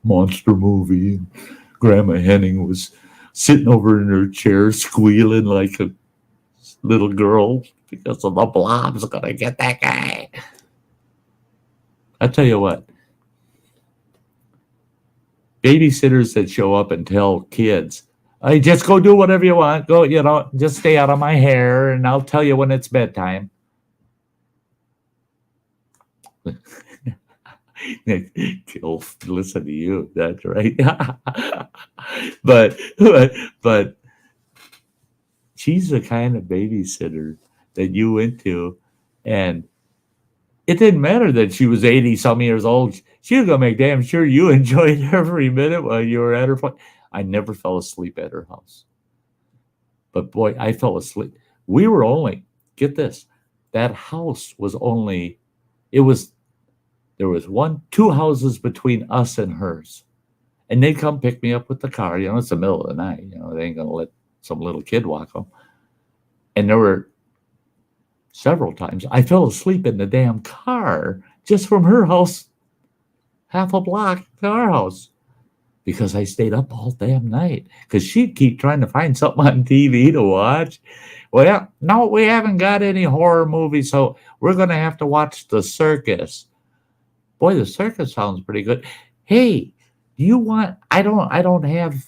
monster movie. Grandma Henning was sitting over in her chair squealing like a little girl because of the blob's gonna get that guy. I tell you what, babysitters that show up and tell kids, "Hey, just go do whatever you want. Go, just stay out of my hair, and I'll tell you when it's bedtime." He'll listen to you. That's right. but she's the kind of babysitter that you went to, and it didn't matter that she was 80 some years old. She was gonna make damn sure you enjoyed every minute while you were at her place. I never fell asleep at her house, but boy, I fell asleep. We were only, get this, that house was only, there was 2 houses between us and hers, and they'd come pick me up with the car. It's the middle of the night. They ain't gonna let some little kid walk home. And there were several times I fell asleep in the damn car just from her house, half a block to our house, because I stayed up all damn night because she'd keep trying to find something on TV to watch. Well, no, we haven't got any horror movies, so we're going to have to watch The Circus. Boy, The Circus sounds pretty good. Hey, do you want, I don't have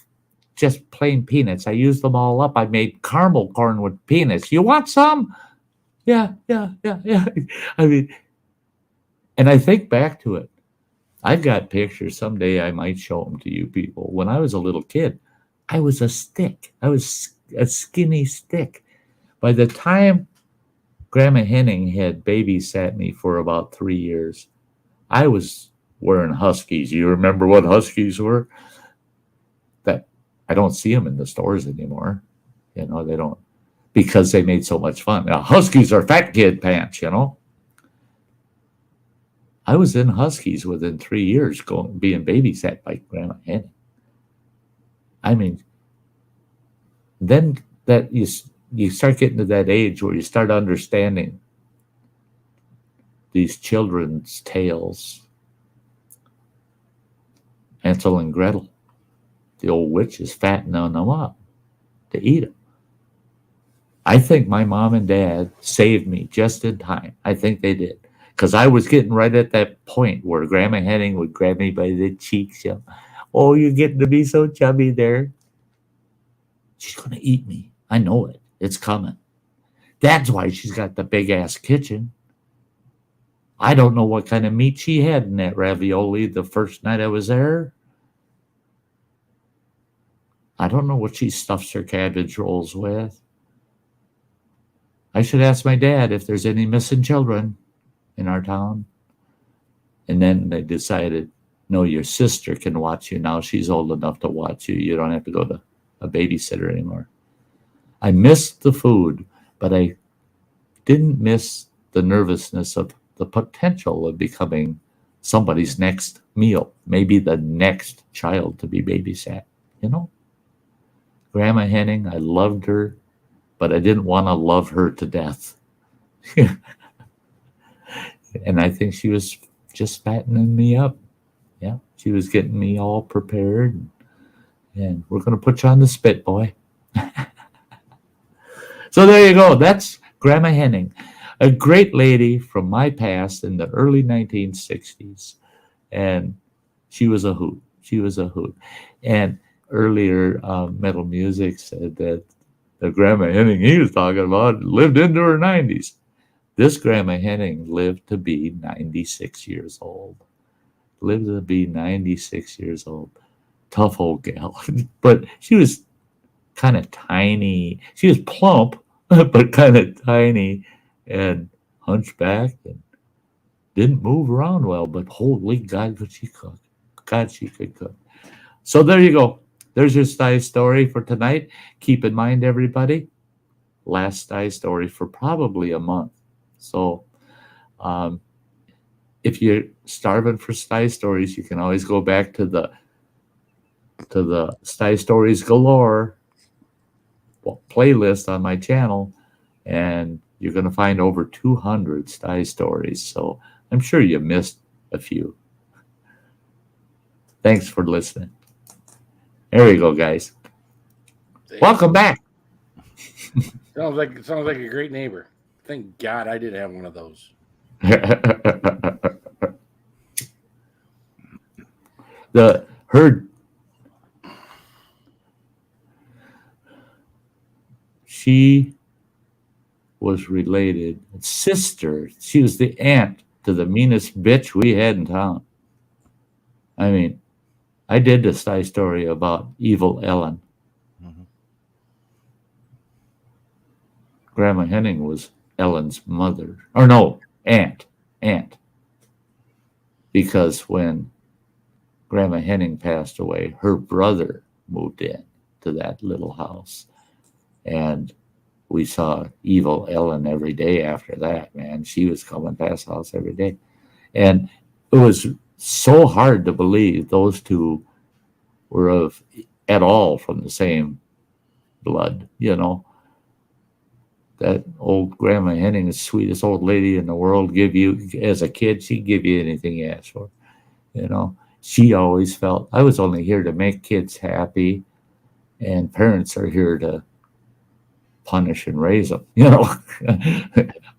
just plain peanuts. I used them all up. I made caramel corn with peanuts. You want some? Yeah. I mean, and I think back to it. I've got pictures. Someday I might show them to you people. When I was a little kid, I was a stick. I was a skinny stick. By the time Grandma Henning had babysat me for about 3 years, I was wearing Huskies. You remember what Huskies were? That I don't see them in the stores anymore. They don't, because they made so much fun. Now, Huskies are fat kid pants, I was in Huskies within 3 years, being babysat by Grandma Henning. I mean, then that you start getting to that age where you start understanding these children's tales. Hansel and Gretel, the old witches fattening them up to eat them. I think my mom and dad saved me just in time. I think they did. Because I was getting right at that point where Grandma Henning would grab me by the cheeks. Oh, you're getting to be so chubby there. She's going to eat me. I know it. It's coming. That's why she's got the big-ass kitchen. I don't know what kind of meat she had in that ravioli the first night I was there. I don't know what she stuffs her cabbage rolls with. I should ask my dad if there's any missing children in our town. And then they decided, no, your sister can watch you now. She's old enough to watch you. You don't have to go to a babysitter anymore. I missed the food, but I didn't miss the nervousness of the potential of becoming somebody's next meal, maybe the next child to be babysat. Grandma Henning, I loved her, but I didn't want to love her to death. And I think she was just fattening me up. Yeah, she was getting me all prepared. And we're going to put you on the spit, boy. So there you go. That's Grandma Henning, a great lady from my past in the early 1960s. And she was a hoot. And earlier, Metal Music said that the Grandma Henning he was talking about lived into her 90s. This Grandma Henning lived to be 96 years old. tough old gal. But she was kind of tiny. She was plump, but kind of tiny and hunchback and didn't move around well. But holy God, could she cook? God, she could cook. So there you go. There's your Sty story for tonight. Keep in mind, everybody, last Sty story for probably a month. So if you're starving for Sty stories, you can always go back to the Sty Stories Galore playlist on my channel, and you're going to find over 200 Sty stories. So I'm sure you missed a few. Thanks for listening. There you go, guys. Welcome back. Sounds like a great neighbor. Thank God I did have one of those. She was related, sister. She was the aunt to the meanest bitch we had in town. I mean, I did the Sty story about evil Ellen. Mm-hmm. Grandma Henning was Ellen's mother. Or no, aunt. Because when Grandma Henning passed away, her brother moved in to that little house. And we saw evil Ellen every day after that, man. She was coming past the house every day. And it was so hard to believe those two were at all from the same blood, you know. That old Grandma Henning, the sweetest old lady in the world, give you, as a kid, she'd give you anything you asked for, you know. She always felt, I was only here to make kids happy, and parents are here to punish and raise them, you know.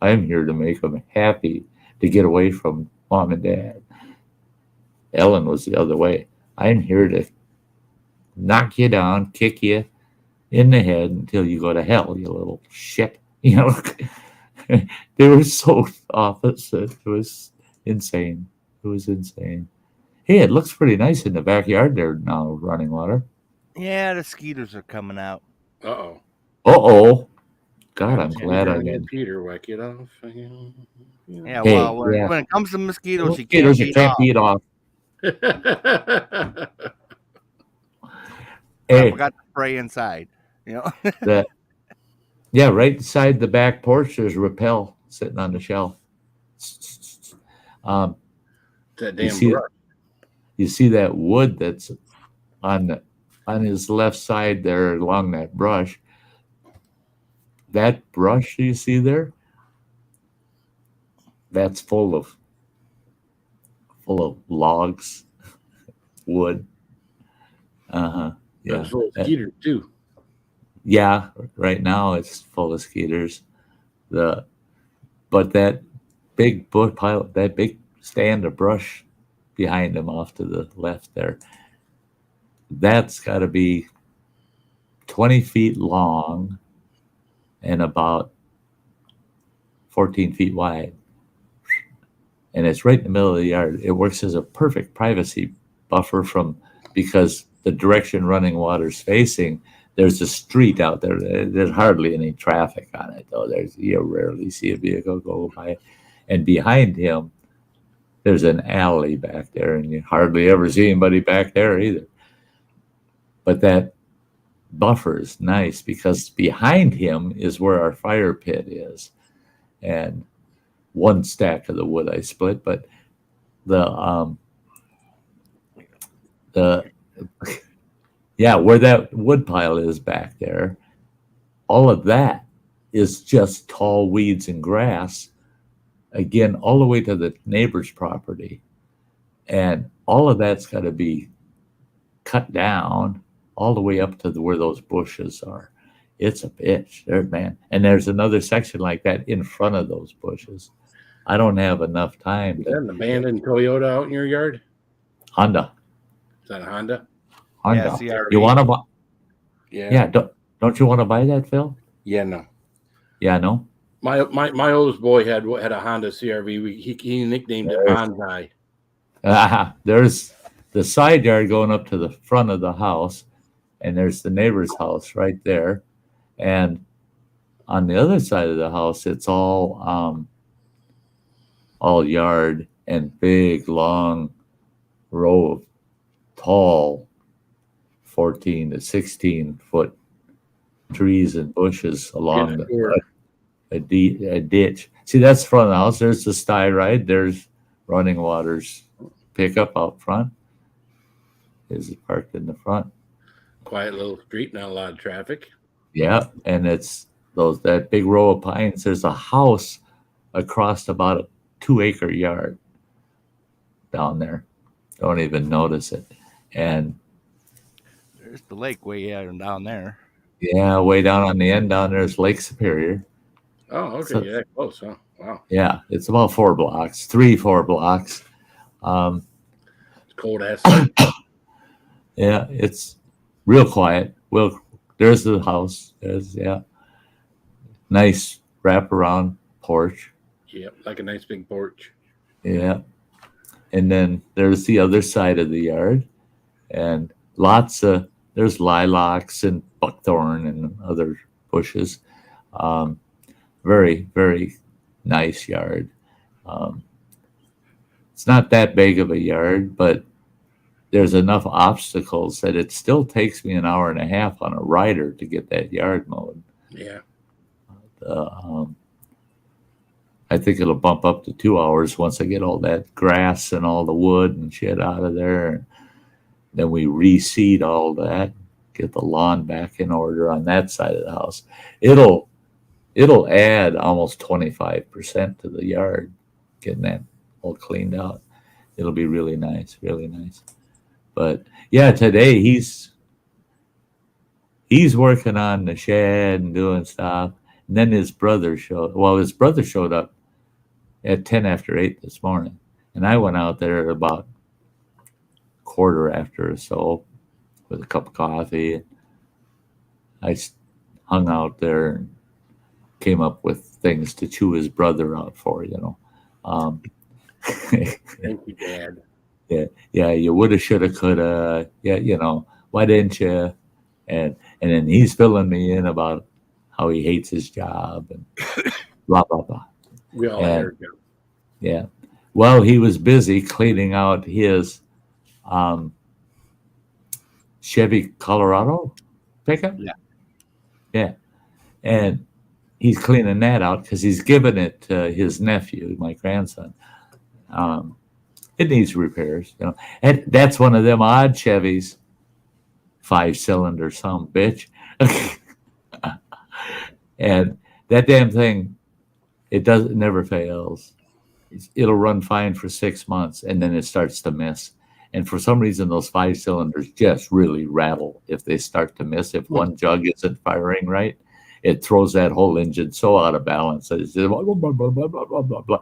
I'm here to make them happy, to get away from mom and dad. Ellen was the other way. I'm here to knock you down, kick you in the head until you go to hell, you little shit. You know, they were so opposite. It was insane. Hey, it looks pretty nice in the backyard there now, running water. Yeah, the skeeters are coming out. Uh-oh. God, I'm glad I did. Peter, whack it off. Yeah, well, when it comes to mosquitoes, you can't beat off. Hey, I forgot to spray inside. You know. Yeah, right inside the back porch, there's Repel sitting on the shelf. That damn brush. You see that wood that's on his left side there along that brush. That brush you see there, that's full of logs, wood. Yeah. That's full of skeeters too. Yeah, right now it's full of skeeters. But that big bush pile, that big stand of brush behind him off to the left there, that's got to be 20 feet long and about 14 feet wide. And it's right in the middle of the yard. It works as a perfect privacy buffer because the direction running water's facing, there's a street out there. There's hardly any traffic on it, though. You rarely see a vehicle go by. And behind him, there's an alley back there, and you hardly ever see anybody back there either. But that buffer is nice because behind him is where our fire pit is. And one stack of the wood I split, but where that wood pile is back there, all of that is just tall weeds and grass, again, all the way to the neighbor's property. And all of that's got to be cut down all the way up to where those bushes are. It's a bitch there, man. And there's another section like that in front of those bushes. I don't have enough time. Is that an abandoned Toyota out in your yard? Honda. Is that a Honda? Honda. Yeah, you want to buy? Yeah. Don't you want to buy that, Phil? Yeah, no. Yeah, no. My oldest boy had a Honda CRV. He nicknamed it Bonsai. There's the side yard going up to the front of the house, and there's the neighbor's house right there. And on the other side of the house, it's all yard and big, long row of tall 14 to 16 foot trees and bushes along a ditch. See, that's the front of the house. There's the Sty ride. There's Running Water's pickup out front. Is it parked in the front? Quiet little street, not a lot of traffic. Yeah, and it's that big row of pines. There's a house across about a 2-acre yard down there. Don't even notice it. And there's the lake way down there. Yeah, way down on the end down there is Lake Superior. Oh, okay. So, yeah, close, huh? Wow. Yeah, it's about 4 blocks. It's cold ass. Yeah, it's real quiet. Well, there's the house. There's nice wraparound porch. Yep, like a nice big porch. Yeah. And then there's the other side of the yard, and there's lilacs and buckthorn and other bushes. Very, very nice yard. It's not that big of a yard, but there's enough obstacles that it still takes me an hour and a half on a rider to get that yard mowed. Yeah. I think it'll bump up to 2 hours once I get all that grass and all the wood and shit out of there. Then we reseed all that, get the lawn back in order on that side of the house. It'll add almost 25% to the yard, getting that all cleaned out. It'll be really nice, really nice. But yeah, today he's working on the shed and doing stuff. And then his brother showed up at 10 after 8 this morning. And I went out there at about 1:15 or so with a cup of coffee. I hung out there and came up with things to chew his brother out for, Thank you, Dad. Yeah, you woulda, shoulda, coulda. Yeah, why didn't you? And then he's filling me in about how he hates his job and blah, blah, blah. We all heard him. Yeah. Well, he was busy cleaning out his Chevy Colorado pickup. Yeah. And he's cleaning that out because he's giving it to his nephew, my grandson. It needs repairs, And that's one of them odd Chevys, 5-cylinder, some bitch. And that damn thing, it never fails. It'll run fine for 6 months, and then it starts to miss. And for some reason, those 5 cylinders just really rattle if they start to miss. If one jug isn't firing right, it throws that whole engine so out of balance that it's just blah, blah, blah, blah, blah, blah, blah.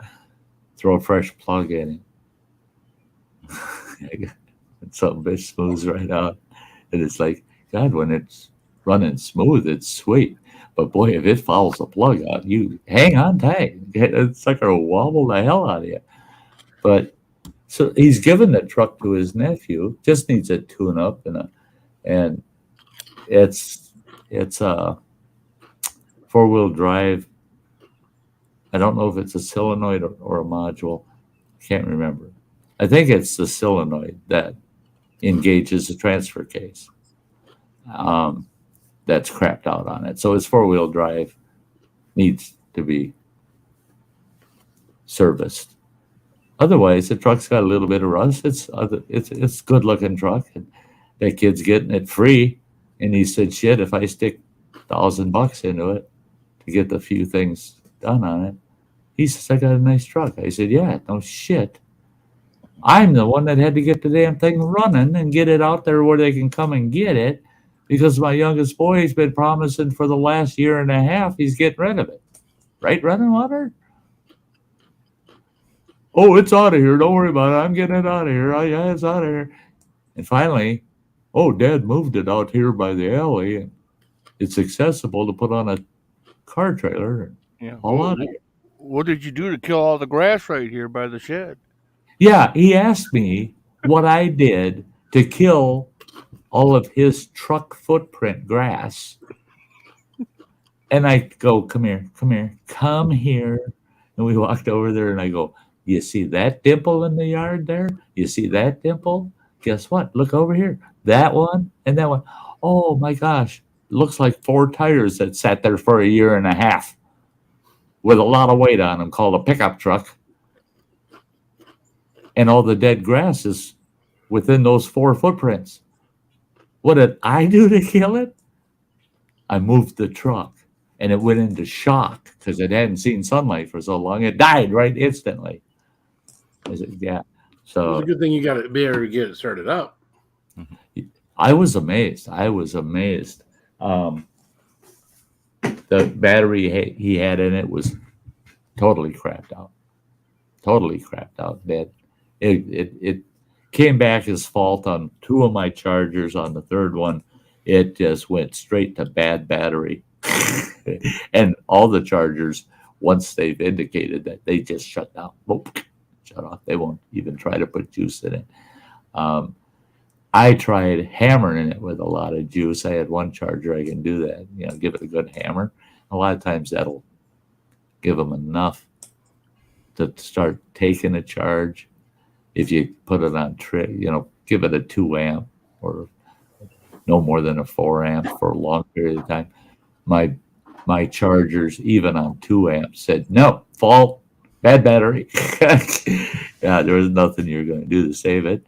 Throw a fresh plug in it. And some bitch smooths right out. And it's like, God, when it's running smooth, it's sweet. But boy, if it fouls the plug out, you hang on tight. It's like a wobble the hell out of you. But so he's given the truck to his nephew. Just needs a tune up and it's a 4-wheel drive. I don't know if it's a solenoid or a module. Can't remember. I think it's the solenoid that engages the transfer case. That's crapped out on it. So his 4-wheel drive needs to be serviced. Otherwise, the truck's got a little bit of rust. It's a good looking truck, and that kid's getting it free. And he said, "Shit, if I stick $1,000 into it to get the few things done on it," he says, "I got a nice truck." I said, "Yeah, no shit. I'm the one that had to get the damn thing running and get it out there where they can come and get it, because my youngest boy's been promising for the last year and a half he's getting rid of it." Right, Running Water? "Oh, it's out of here. Don't worry about it. I'm getting it out of here. Oh, yeah, it's out of here." And finally, "Oh, Dad moved it out here by the alley, and it's accessible to put on a car trailer." Yeah. All out of here. What did you do to kill all the grass right here by the shed? Yeah, he asked me what I did to kill all of his truck footprint grass. And I go, come here. And we walked over there and I go, you see that dimple in the yard there? You see that dimple? Guess what? Look over here. That one and that one. Oh my gosh. Looks like 4 tires that sat there for a year and a half with a lot of weight on them, called a pickup truck. And all the dead grass is within those 4 footprints. What did I do to kill it? I moved the truck and it went into shock because it hadn't seen sunlight for so long. It died right instantly. I said, yeah. So it's a good thing you got to be able to get it started up. I was amazed. The battery he had in it was totally crapped out. Dead. It came back as fault on 2 of my chargers. On the 3rd one, it just went straight to bad battery. And all the chargers, once they've indicated that, they just shut down. Shut off. They won't even try to put juice in it. I tried hammering it with a lot of juice. I had one charger I can do that, give it a good hammer. A lot of times that'll give them enough to start taking a charge. If you put it on give it a 2 amp or no more than a 4 amp for a long period of time. My chargers, even on 2 amps, said, no, fault, bad battery. Yeah, there was nothing you're going to do to save it.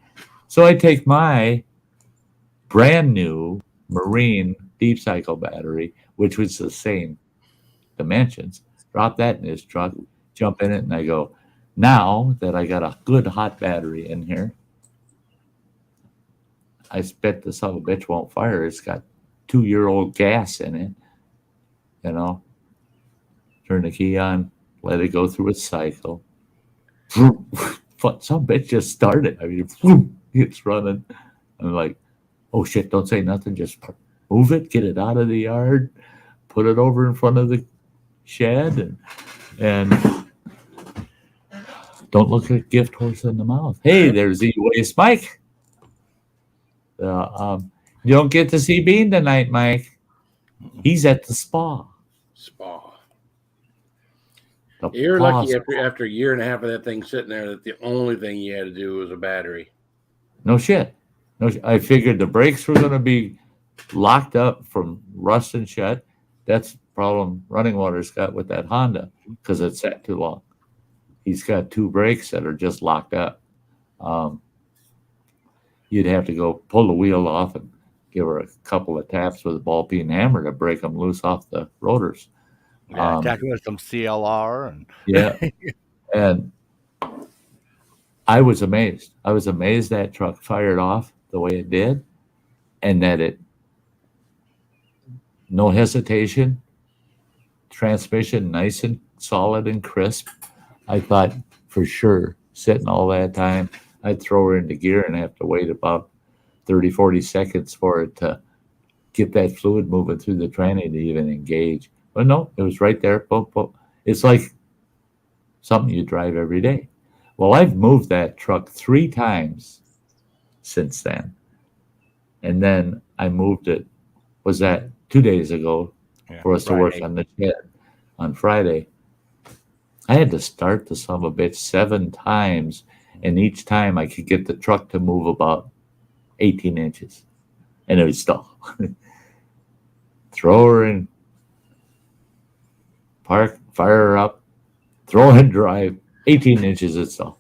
So I take my brand new Marine deep cycle battery, which was the same dimensions, drop that in his truck, jump in it, and I go, now that I got a good hot battery in here, I bet the son of a bitch won't fire. It's got 2-year-old gas in it. Turn the key on, let it go through its cycle. Some bitch just started. I mean, it's running. I'm like, oh shit, don't say nothing. Just move it, get it out of the yard, put it over in front of the shed, and don't look at a gift horse in the mouth. Hey, there's E-Waste Mike. You don't get to see Bean tonight, Mike. He's at the spa. You're lucky after a year and a half of that thing sitting there that the only thing you had to do was a battery. No shit. I figured the brakes were going to be locked up from rust and shut. That's the problem running water's got with that Honda because it sat too long. He's got 2 brakes that are just locked up. You'd have to go pull the wheel off and give her a couple of taps with a ball peen hammer to break them loose off the rotors. Yeah, attacking with some CLR and and I was amazed. That truck fired off the way it did, and that it no hesitation, transmission nice and solid and crisp. I thought for sure sitting all that time I'd throw her into gear and have to wait about 30-40 seconds for it to get that fluid moving through the tranny to even engage. But no, it was right there. Boom, boom. It's like something you drive every day. Well, I've moved that truck 3 times since then. And then I moved it, was that 2 days ago for us to work on the shed on Friday. I had to start the son of a bitch 7 times. And each time I could get the truck to move about 18 inches. And it would stall. Throw her in, park, fire her up, throw her in drive, 18 inches it stall.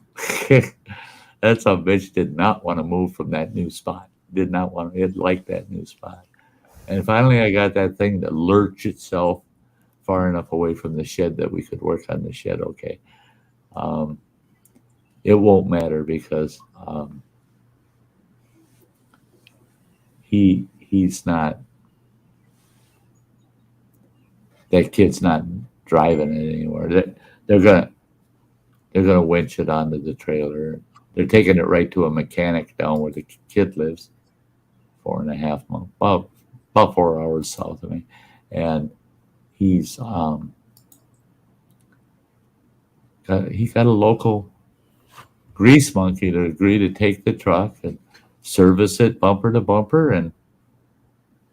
That son of a bitch did not want to move from that new spot. Did not want to. It liked that new spot. And finally I got that thing to lurch itself far enough away from the shed that we could work on the shed okay. It won't matter because he's not, that kid's not driving it anymore. They're gonna winch it onto the trailer. They're taking it right to a mechanic down where the kid lives, 4.5 months, about 4 hours south of me, and he's he got a local grease monkey to agree to take the truck and service it bumper to bumper, and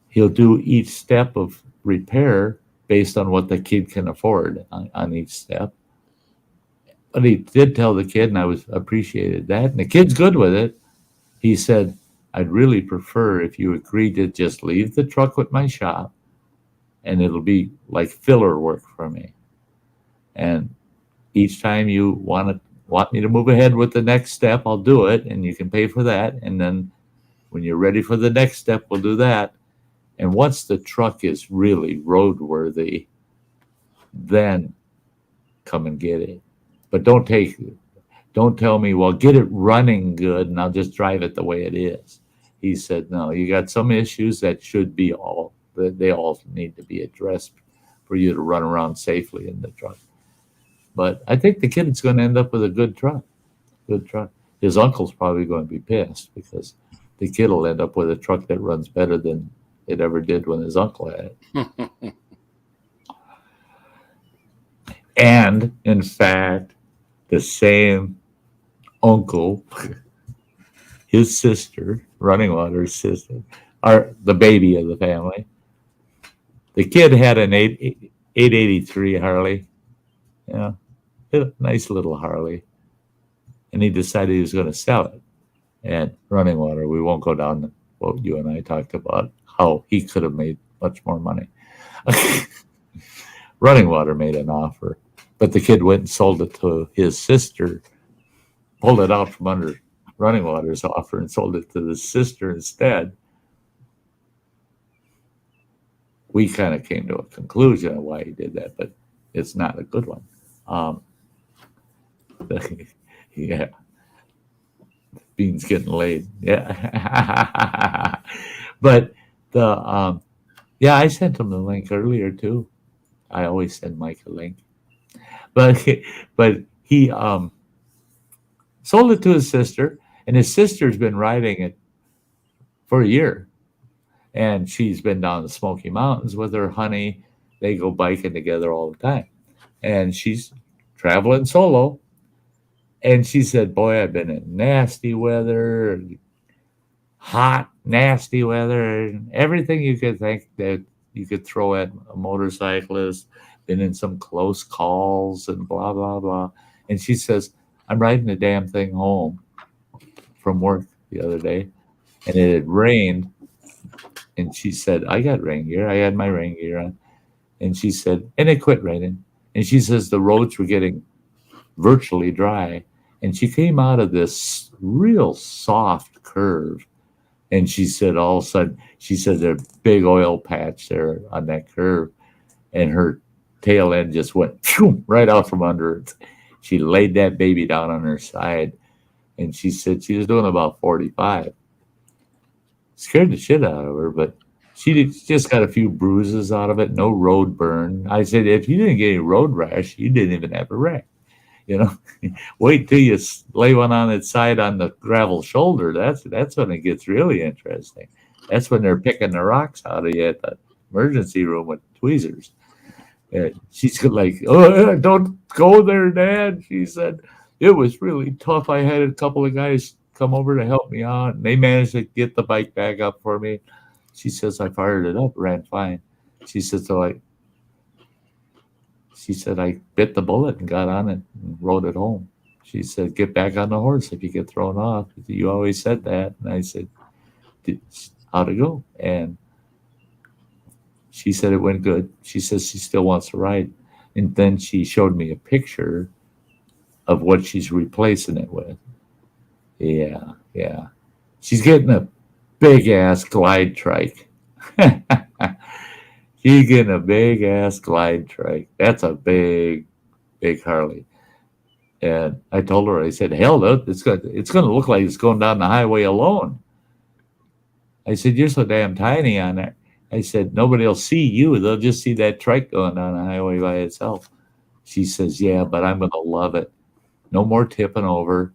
he'll do each step of repair based on what the kid can afford on each step. But he did tell the kid, and I was appreciated that, and the kid's good with it. He said, I'd really prefer if you agreed to just leave the truck with my shop, and it'll be like filler work for me. And each time you want me to move ahead with the next step, I'll do it, and you can pay for that. And then when you're ready for the next step, we'll do that. And once the truck is really roadworthy, then come and get it. But don't tell me, well, get it running good and I'll just drive it the way it is. He said, no, you got some issues that they all need to be addressed for you to run around safely in the truck. But I think the kid's going to end up with a good truck. His uncle's probably going to be pissed because the kid will end up with a truck that runs better than it ever did when his uncle had it. And in fact, the same uncle, his sister, Running Water's sister, are the baby of the family. The kid had an 883 Harley. Yeah, a nice little Harley. And he decided he was going to sell it. And Running Water, we won't go down what you and I talked about, how he could have made much more money. Running Water made an offer, but the kid went and sold it to his sister, pulled it out from under Running Water's offer and sold it to the sister instead. We kind of came to a conclusion of why he did that, but it's not a good one. Yeah. Beans getting laid. Yeah. But I sent him the link earlier too. I always send Mike a link. But he sold it to his sister, and his sister's been riding it for a year. And she's been down the Smoky Mountains with her honey. They go biking together all the time. And she's traveling solo. And she said, boy, I've been in nasty weather, hot, nasty weather, and everything you could think that you could throw at a motorcyclist, been in some close calls and blah, blah, blah. And she says, I'm riding the damn thing home from work the other day, and it had rained. And she said, I got rain gear. I had my rain gear on. And she said, and it quit raining. And she says the roads were getting virtually dry. And she came out of this real soft curve. And she said, all of a sudden, she said there's a big oil patch there on that curve. And her tail end just went right out from under it. She laid that baby down on her side. And she said she was doing about 45. Scared the shit out of her, but she just got a few bruises out of it, no road burn. I said, if you didn't get any road rash, you didn't even have a wreck. You know, wait till you lay one on its side on the gravel shoulder. That's when it gets really interesting. That's when they're picking the rocks out of you at the emergency room with tweezers. And she's like, oh, don't go there, Dad. She said, it was really tough. I had a couple of guys come over to help me out, and they managed to get the bike back up for me. She says, I fired it up, ran fine. She said, I bit the bullet and got on it and rode it home. She said, get back on the horse if you get thrown off. You always said that. And I said, how'd it go? And she said it went good. She says she still wants to ride. And then she showed me a picture of what she's replacing it with. Yeah. She's getting a big-ass glide trike. She's getting a big-ass glide trike. That's a big Harley. And I told her, I said, hell, it's going to look like it's going down the highway alone. I said, you're so damn tiny on there. I said, nobody will see you. They'll just see that trike going down the highway by itself. She says, yeah, but I'm going to love it. No more tipping over.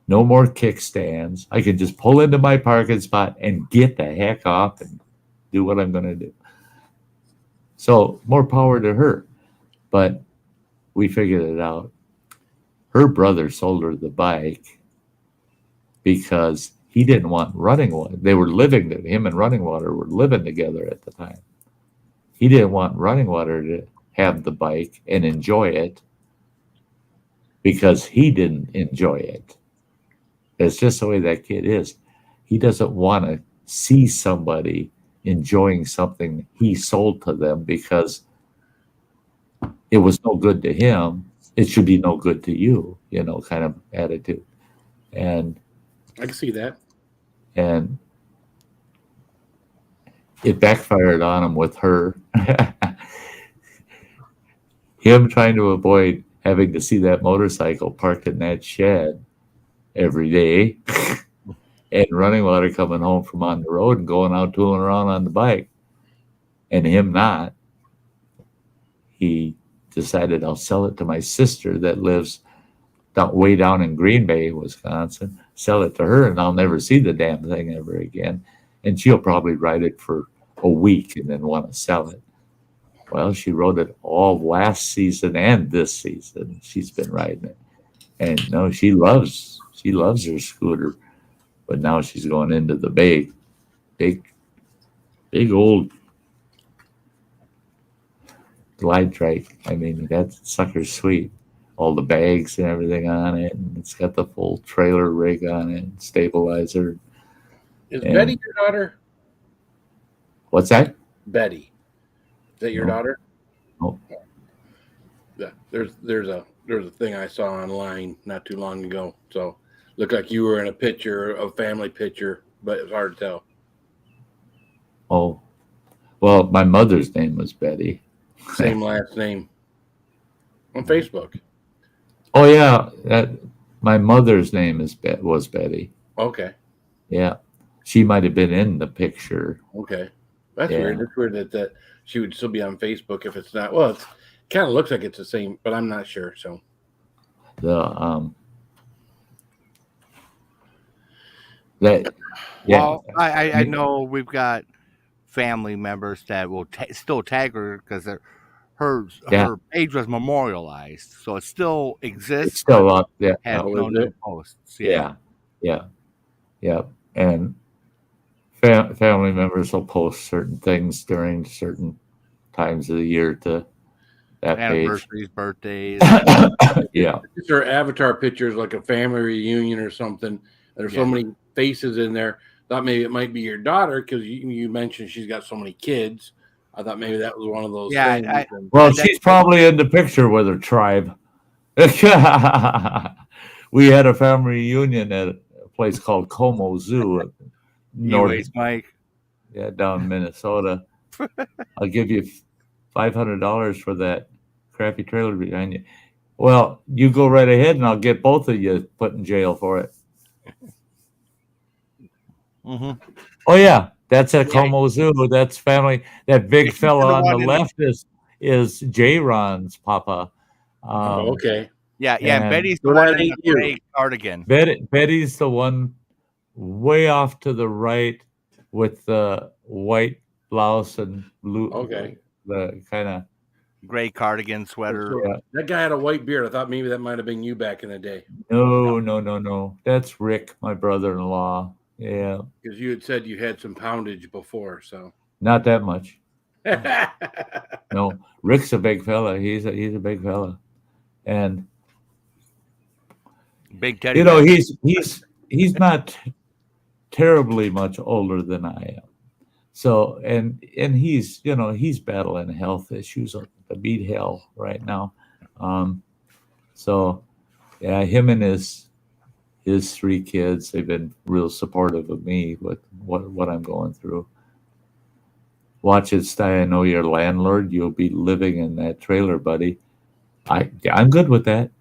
No more kickstands. I can just pull into my parking spot and get the heck off and do what I'm going to do. So more power to her. But we figured it out. her brother sold her the bike because he didn't want running water. They were living, him and running water were living together at the time. He didn't want running water to have the bike and enjoy it because he didn't enjoy it. It's just the way that kid is. He doesn't want to see somebody enjoying something he sold to them because it was no good to him. It should be no good to you, kind of attitude. And I can see that. And it backfired on him with her. Him trying to avoid having to see that motorcycle parked in that shed every day and running water coming home from on the road and going out tooling around on the bike, and him not. He decided, I'll sell it to my sister that lives way down in Green Bay, Wisconsin. Sell it to her, and I'll never see the damn thing ever again. And she'll probably ride it for a week and then want to sell it. Well, she rode it all last season and this season. She's been riding it, and no, she loves her scooter. But now she's going into the big old glide trike. I mean, that sucker's sweet. All the bags and everything on it, and it's got the full trailer rig on it, and stabilizer. Is Betty your daughter? What's that? Betty. Is that your daughter? Oh. Yeah. There's a thing I saw online not too long ago. So looked like you were in a family picture, but it's hard to tell. Oh. Well, my mother's name was Betty. Same last name. On Facebook. Oh yeah, my mother's name was Betty. Okay. Yeah, she might have been in the picture. Okay, that's weird. It's weird that she would still be on Facebook if it's not. Well, it kind of looks like it's the same, but I'm not sure. So Well, I know we've got family members that will still tag her because her page was memorialized, so it still exists. It's still up there. Has no new posts. Yeah. And family members will post certain things during certain times of the year to that anniversaries, birthdays. Yeah. It's her avatar pictures, like a family reunion or something. There's so many faces in there. Thought maybe it might be your daughter because you mentioned she's got so many kids. I thought maybe that was one of those things. Well, she's probably in the picture with her tribe. We had a family reunion at a place called Como Zoo. Anyways, Mike. Yeah, down in Minnesota. I'll give you $500 for that crappy trailer behind you. Well, you go right ahead and I'll get both of you put in jail for it. Mm-hmm. Oh, yeah. That's at Como Zoo. That's family. That big fella on the left is J-Ron's papa. Okay. Yeah. Betty's the one in the gray cardigan. Betty's the one way off to the right with the white blouse and blue. Okay. The kind of gray cardigan sweater. Yeah. That guy had a white beard. I thought maybe that might have been you back in the day. No. That's Rick, my brother-in-law. Yeah. Because you had said you had some poundage before, so. Not that much. No, Rick's a big fella. He's a big fella. And big teddy. He's not terribly much older than I am. So and he's battling health issues to beat hell right now. So yeah, him and his 3 kids, they've been real supportive of me with what I'm going through. Watch it, Sty. I know you're a landlord. You'll be living in that trailer, buddy. I'm good with that.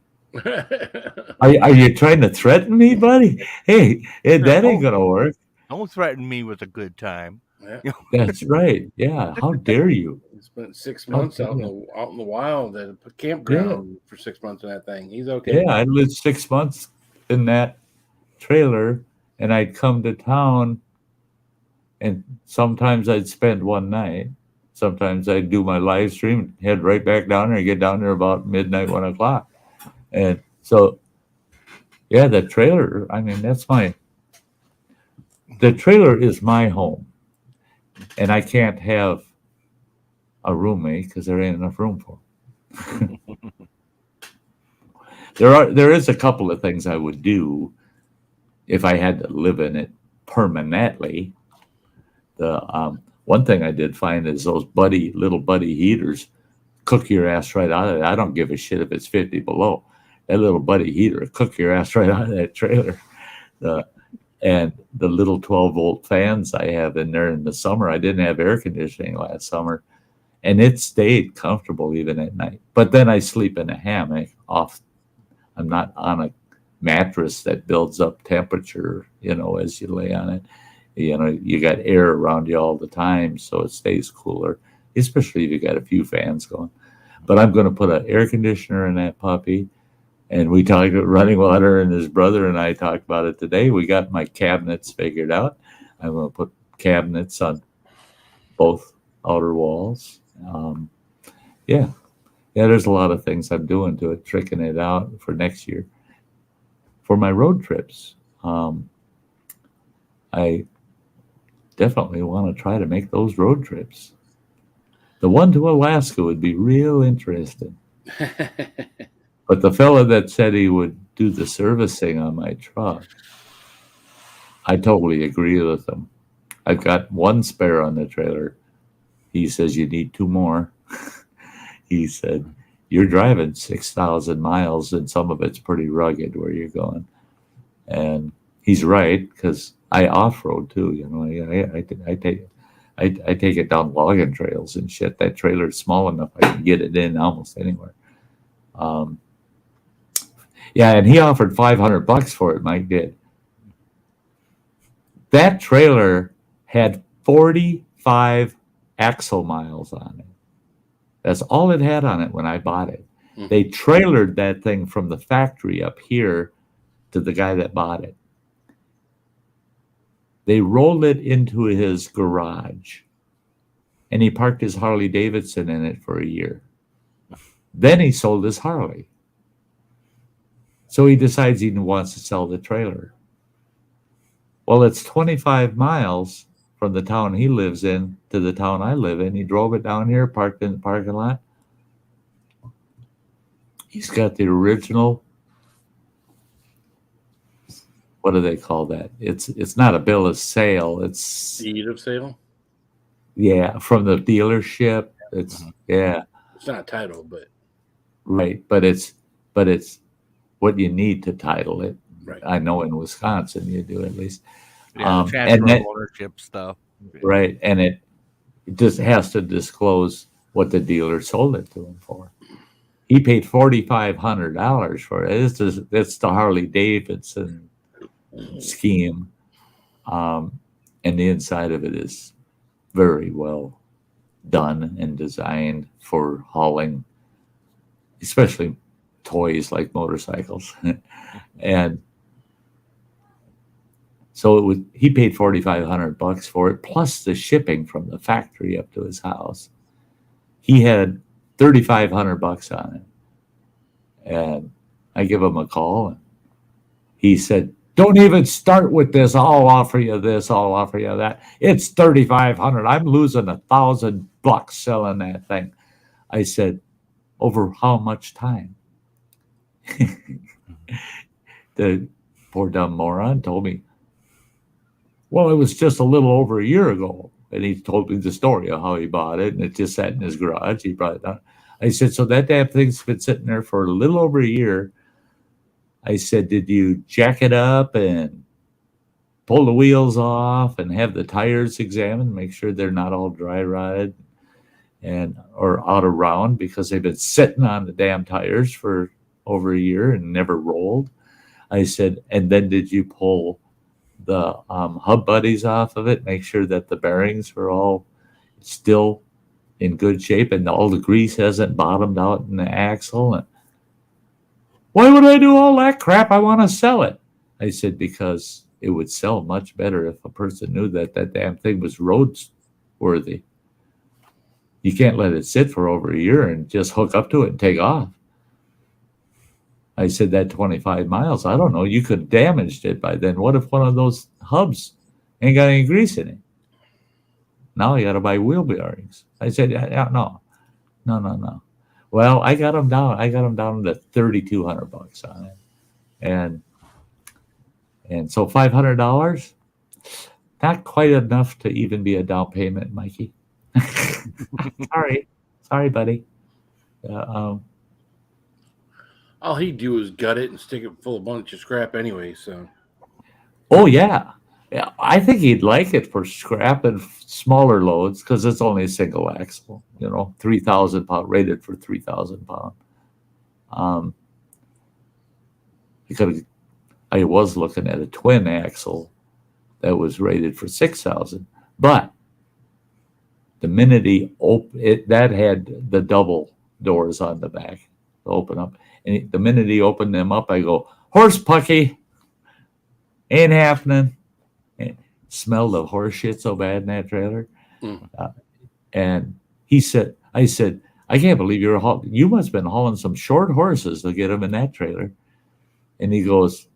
Are you trying to threaten me, buddy? Hey, that ain't gonna work. Don't threaten me with a good time. Yeah. That's right. Yeah. How dare you? He spent 6 months out in the wild at a campground for 6 months in that thing. He's okay. Yeah, I lived 6 months in that trailer, and I'd come to town, and sometimes I'd spend one night. Sometimes I'd do my live stream, head right back down there, and get down there about midnight, 1 o'clock. And so Yeah, the trailer. I mean, the trailer is my home, and I can't have a roommate because there ain't enough room for them. There is a couple of things I would do if I had to live in it permanently. The one thing I did find is those little buddy heaters cook your ass right out of it. I don't give a shit if it's 50 below. That little buddy heater cook your ass right out of that trailer. And the little 12-volt fans I have in there in the summer, I didn't have air conditioning last summer, and it stayed comfortable even at night. But then I sleep in a hammock I'm not on a mattress that builds up temperature, as you lay on it. You got air around you all the time, so it stays cooler, especially if you got a few fans going. But I'm going to put an air conditioner in that puppy. And we talked about running water, and his brother and I talked about it today. We got my cabinets figured out. I'm going to put cabinets on both outer walls. Yeah, there's a lot of things I'm doing to it, tricking it out for next year. For my road trips, I definitely want to try to make those road trips. The one to Alaska would be real interesting. But the fella that said he would do the servicing on my truck, I totally agree with him. I've got one spare on the trailer. He says, you need 2 more. He said, you're driving 6,000 miles, and some of it's pretty rugged where you're going. And he's right, because I off-road too. I take it down logging trails and shit. That trailer's small enough I can get it in almost anywhere. Yeah, and he offered $500 for it. Mike did. That trailer had 45 axle miles on it. That's all it had on it when I bought it. Mm-hmm. They trailered that thing from the factory up here to the guy that bought it. They rolled it into his garage, and he parked his Harley Davidson in it for a year. Then he sold his Harley. So he decides he wants to sell the trailer. Well, it's 25 miles from the town he lives in to the town I live in. He drove it down here, parked in the parking lot. He's got the original, what do they call that? It's not a bill of sale. It's deed of sale. Yeah, from the dealership. It's It's not a title, but right. But it's what you need to title it. Right. I know in Wisconsin you do at least. Yeah, transfer of ownership stuff. Right, and it just has to disclose what the dealer sold it to him for. He paid $4,500 for it. It's the Harley Davidson scheme, and the inside of it is very well done and designed for hauling, especially toys like motorcycles. And so he paid $4,500 for it, plus the shipping from the factory up to his house. He had $3,500 on it. And I give him a call, and he said, don't even start with this. I'll offer you this. I'll offer you that. It's $3,500. I'm losing $1,000 selling that thing. I said, over how much time? The poor dumb moron told me, well, it was just a little over a year ago. And he told me the story of how he bought it, and it just sat in his garage. He brought it down. I said, so that damn thing's been sitting there for a little over a year. I said, did you jack it up and pull the wheels off and have the tires examined, make sure they're not all dry rotted or out of round because they've been sitting on the damn tires for over a year and never rolled? I said, and then did you pull the hub buddies off of it, make sure that the bearings were all still in good shape and all the grease hasn't bottomed out in the axle? And why would I do all that crap? I want to sell it. I said, because it would sell much better if a person knew that that damn thing was road worthy. You can't let it sit for over a year and just hook up to it and take off. I said, that 25 miles, I don't know. You could have damaged it by then. What if one of those hubs ain't got any grease in it? Now you got to buy wheel bearings. I said, no. Well, I got them down. I got them down to $3,200 on it, and so $500, not quite enough to even be a down payment, Mikey. Sorry, buddy. All he'd do is gut it and stick it full of a bunch of scrap anyway. So. Oh yeah. I think he'd like it for scrap and smaller loads because it's only a single axle. 3,000 pound, rated for 3,000 pound. Because I was looking at a twin axle that was rated for 6,000, but the minute that had the double doors on the back to open up. And the minute he opened them up, I go, horse pucky, ain't happening. And smelled the horse shit so bad in that trailer. And I said, I can't believe you must have been hauling some short horses to get them in that trailer. And he goes,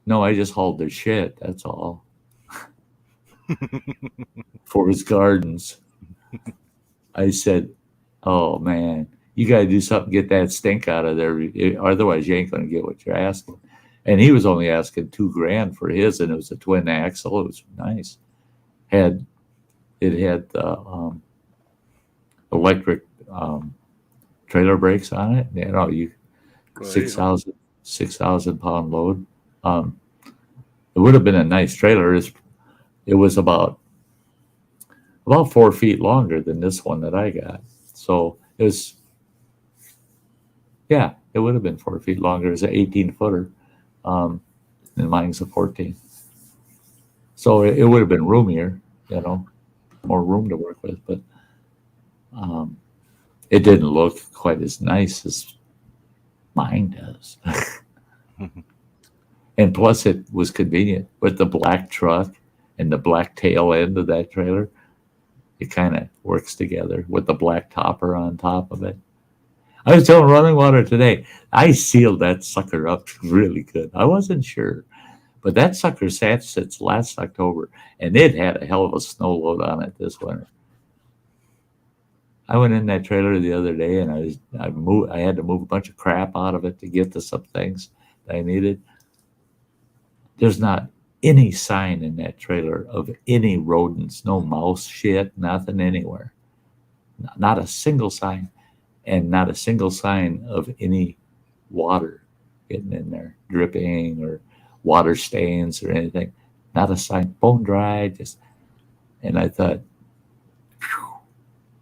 no, I just hauled their shit. That's all. For his gardens. I said, oh man, you got to do something, get that stink out of there. Otherwise, you ain't going to get what you're asking. And he was only asking $2,000 for his, and it was a twin axle. It was nice. It had electric trailer brakes on it. 6,000 pound load. It would have been a nice trailer. It was about 4 feet longer than this one that I got. So it was. Yeah, it would have been 4 feet longer. It's an 18-footer, and mine's a 14. So it would have been roomier, more room to work with. But it didn't look quite as nice as mine does. And plus, it was convenient with the black truck and the black tail end of that trailer. It kind of works together with the black topper on top of it. I was telling Running Water today, I sealed that sucker up really good. I wasn't sure, but that sucker sat since last October, and it had a hell of a snow load on it this winter. I went in that trailer the other day, and I had to move a bunch of crap out of it to get to some things that I needed. There's not any sign in that trailer of any rodents, no mouse shit, nothing anywhere. Not a single sign. And not a single sign of any water getting in there, dripping or water stains or anything. Not a sign, bone dry. And I thought,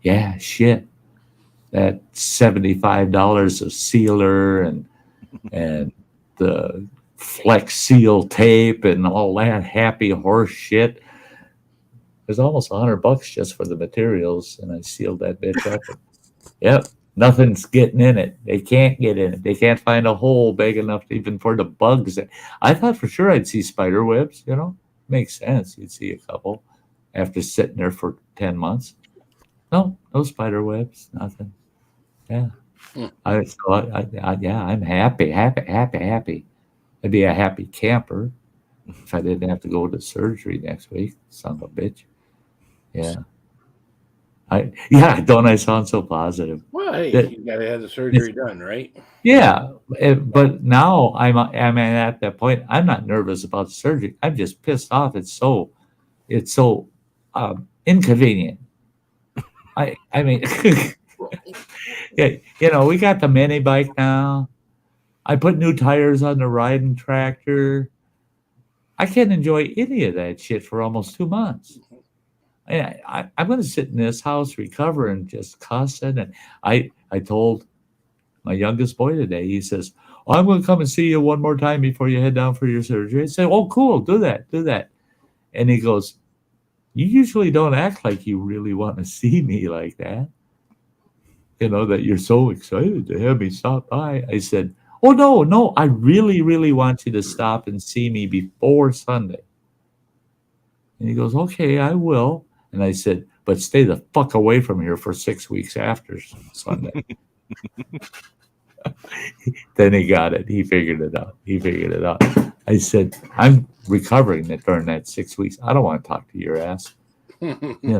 yeah, shit. That $75 of sealer and the Flex Seal tape and all that happy horse shit. There's almost $100 just for the materials, and I sealed that bitch up. Yep. Nothing's getting in it. They can't get in it. They can't find a hole big enough even for the bugs. I thought for sure I'd see spider webs, Makes sense. You'd see a couple after sitting there for 10 months. No spider webs, nothing. Yeah. I'm happy. I'd be a happy camper if I didn't have to go to surgery next week. Son of a bitch. Yeah. Don't I sound so positive? Well, hey, you got to have the surgery done, right? Yeah, but now I'm at that point. I'm not nervous about the surgery. I'm just pissed off. It's so inconvenient. I mean, yeah, we got the mini bike now. I put new tires on the riding tractor. I can't enjoy any of that shit for almost 2 months. I'm going to sit in this house, recover, and just cussing. And I told my youngest boy today, he says, I'm going to come and see you one more time before you head down for your surgery. I said, oh, cool, do that. And he goes, you usually don't act like you really want to see me like that. That you're so excited to have me stop by. I said, oh, no, I really, really want you to stop and see me before Sunday. And he goes, okay, I will. And I said, but stay the fuck away from here for 6 weeks after Sunday. Then he got it. He figured it out. I said, I'm recovering it during that 6 weeks. I don't want to talk to your ass. Yeah.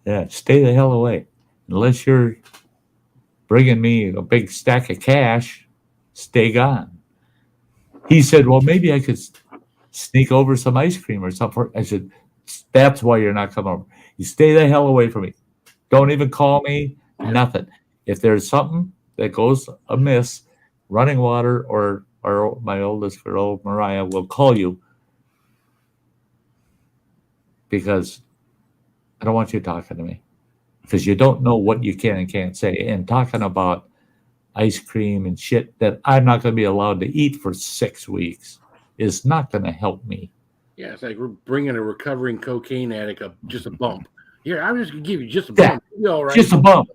Yeah, stay the hell away. Unless you're bringing me a big stack of cash, stay gone. He said, well, maybe I could sneak over some ice cream or something. I said, that's why you're not coming over. You stay the hell away from me. Don't even call me, nothing. If there's something that goes amiss, running water or my oldest girl, Mariah, will call you because I don't want you talking to me because you don't know what you can and can't say. And talking about ice cream and shit that I'm not going to be allowed to eat for 6 weeks is not going to help me. Yeah, it's like we're bringing a recovering cocaine addict up just a bump. Here, I'm just going to give you just a bump. You'll be all right. Just a bump.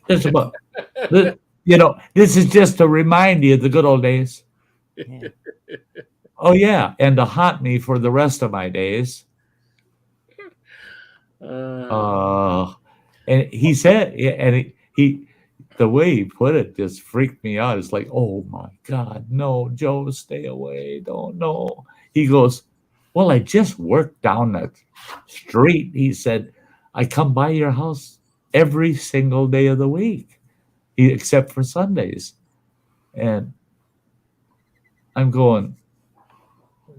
Just a bump. You know, this is just to remind you of the good old days. Yeah. Oh, yeah. And to haunt me for the rest of my days. And he said, and he the way he put it just freaked me out. It's like, oh my God, no, Joe, stay away. Don't know. He goes, well, I just worked down the street. He said, I come by your house every single day of the week, except for Sundays. And I'm going,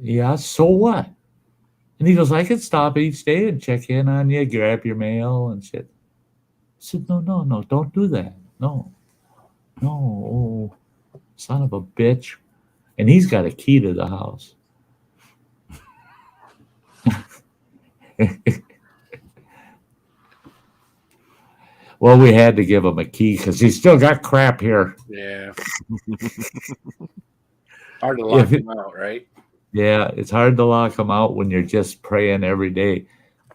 yeah, so what? And he goes, I can stop each day and check in on you, grab your mail and shit. I said, no, don't do that. No, son of a bitch. And he's got a key to the house. Well, we had to give him a key because he's still got crap here. Yeah. Hard to lock him out, right? Yeah, it's hard to lock him out when you're just praying every day.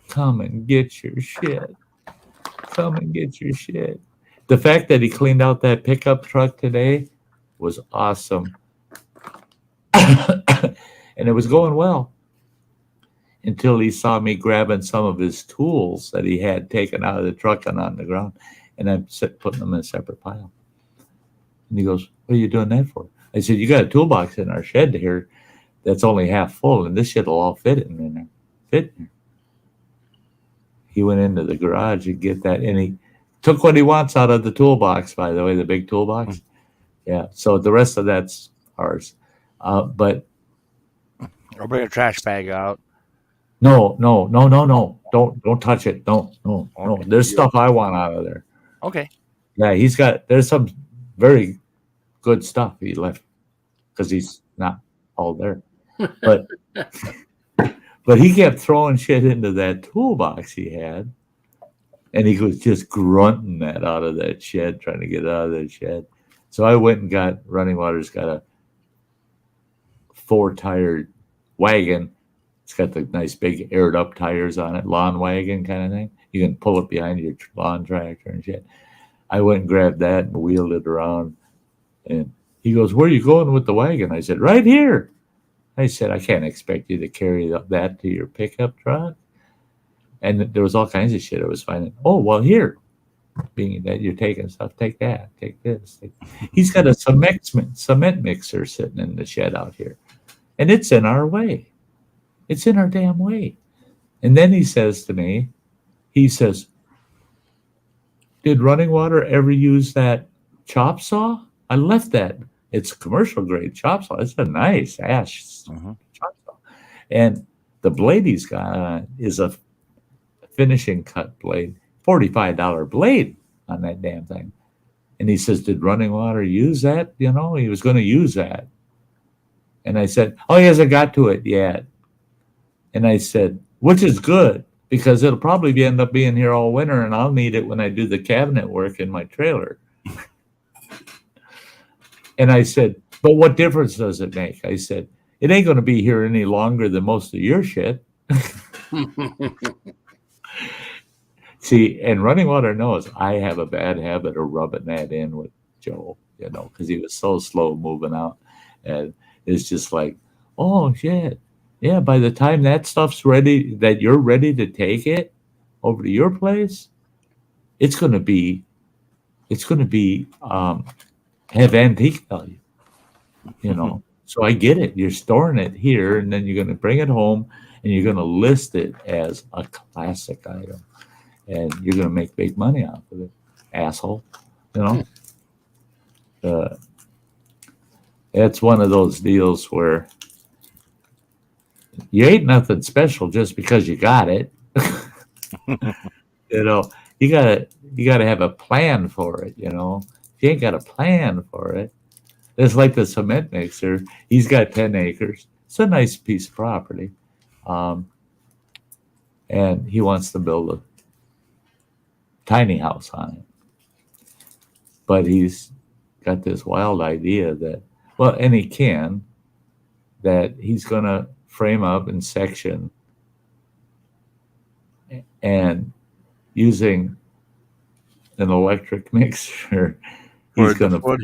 Come and get your shit. Come and get your shit. The fact that he cleaned out that pickup truck today was awesome. And it was going well until he saw me grabbing some of his tools that he had taken out of the truck and on the ground. And I'm putting them in a separate pile. And he goes, what are you doing that for? I said, you got a toolbox in our shed here that's only half full, and this shit will all fit in there. Fit in there. He went into the garage and get that, and he took what he wants out of the toolbox, by the way, the big toolbox. Yeah, so the rest of that's ours. But I'll bring a trash bag out. No. Don't touch it. No. There's stuff I want out of there. Okay. Yeah, there's some very good stuff he left because he's not all there. But he kept throwing shit into that toolbox he had. And he was just grunting that out of that shed, trying to get out of that shed. So I went and got Running Water's got a 4-tired wagon. It's got the nice big aired up tires on it, lawn wagon kind of thing. You can pull it behind your lawn tractor and shit. I went and grabbed that and wheeled it around. And he goes, where are you going with the wagon? I said, right here. I said, I can't expect you to carry that to your pickup truck. And there was all kinds of shit I was finding. Oh, well, here, being that you're taking stuff, take that, take this. He's got a cement mixer sitting in the shed out here. And it's in our way. It's in our damn way. And then he says to me, did Running Water ever use that chop saw? I left that. It's commercial grade chop saw. It's a nice ash chop saw. And the blade he's got is a finishing cut blade, $45 blade on that damn thing. And he says, did Running Water use that? You know, he was going to use that. And I said, oh, he hasn't got to it yet. And I said, which is good because it'll probably end up being here all winter and I'll need it when I do the cabinet work in my trailer. And I said, but what difference does it make? I said, it ain't going to be here any longer than most of your shit. See, and Running Water knows I have a bad habit of rubbing that in with Joe, you know, because he was so slow moving out. And it's just like, oh, shit. Yeah, by the time that stuff's ready, that you're ready to take it over to your place, it's going to be it's going to be have antique value, you know. So I get it. You're storing it here, and then you're going to bring it home, and you're going to list it as a classic item, and you're going to make big money off of it, asshole. You know, it's one of those deals where you ain't nothing special just because you got it. You know, you gotta have a plan for it. You know, if you ain't got a plan for it, it's like the cement mixer. He's got 10 acres. It's a nice piece of property, and he wants to build a tiny house on it. But he's got this wild idea that, well, and he can, that he's gonna frame up and section, and using an electric mixer, he's going to pour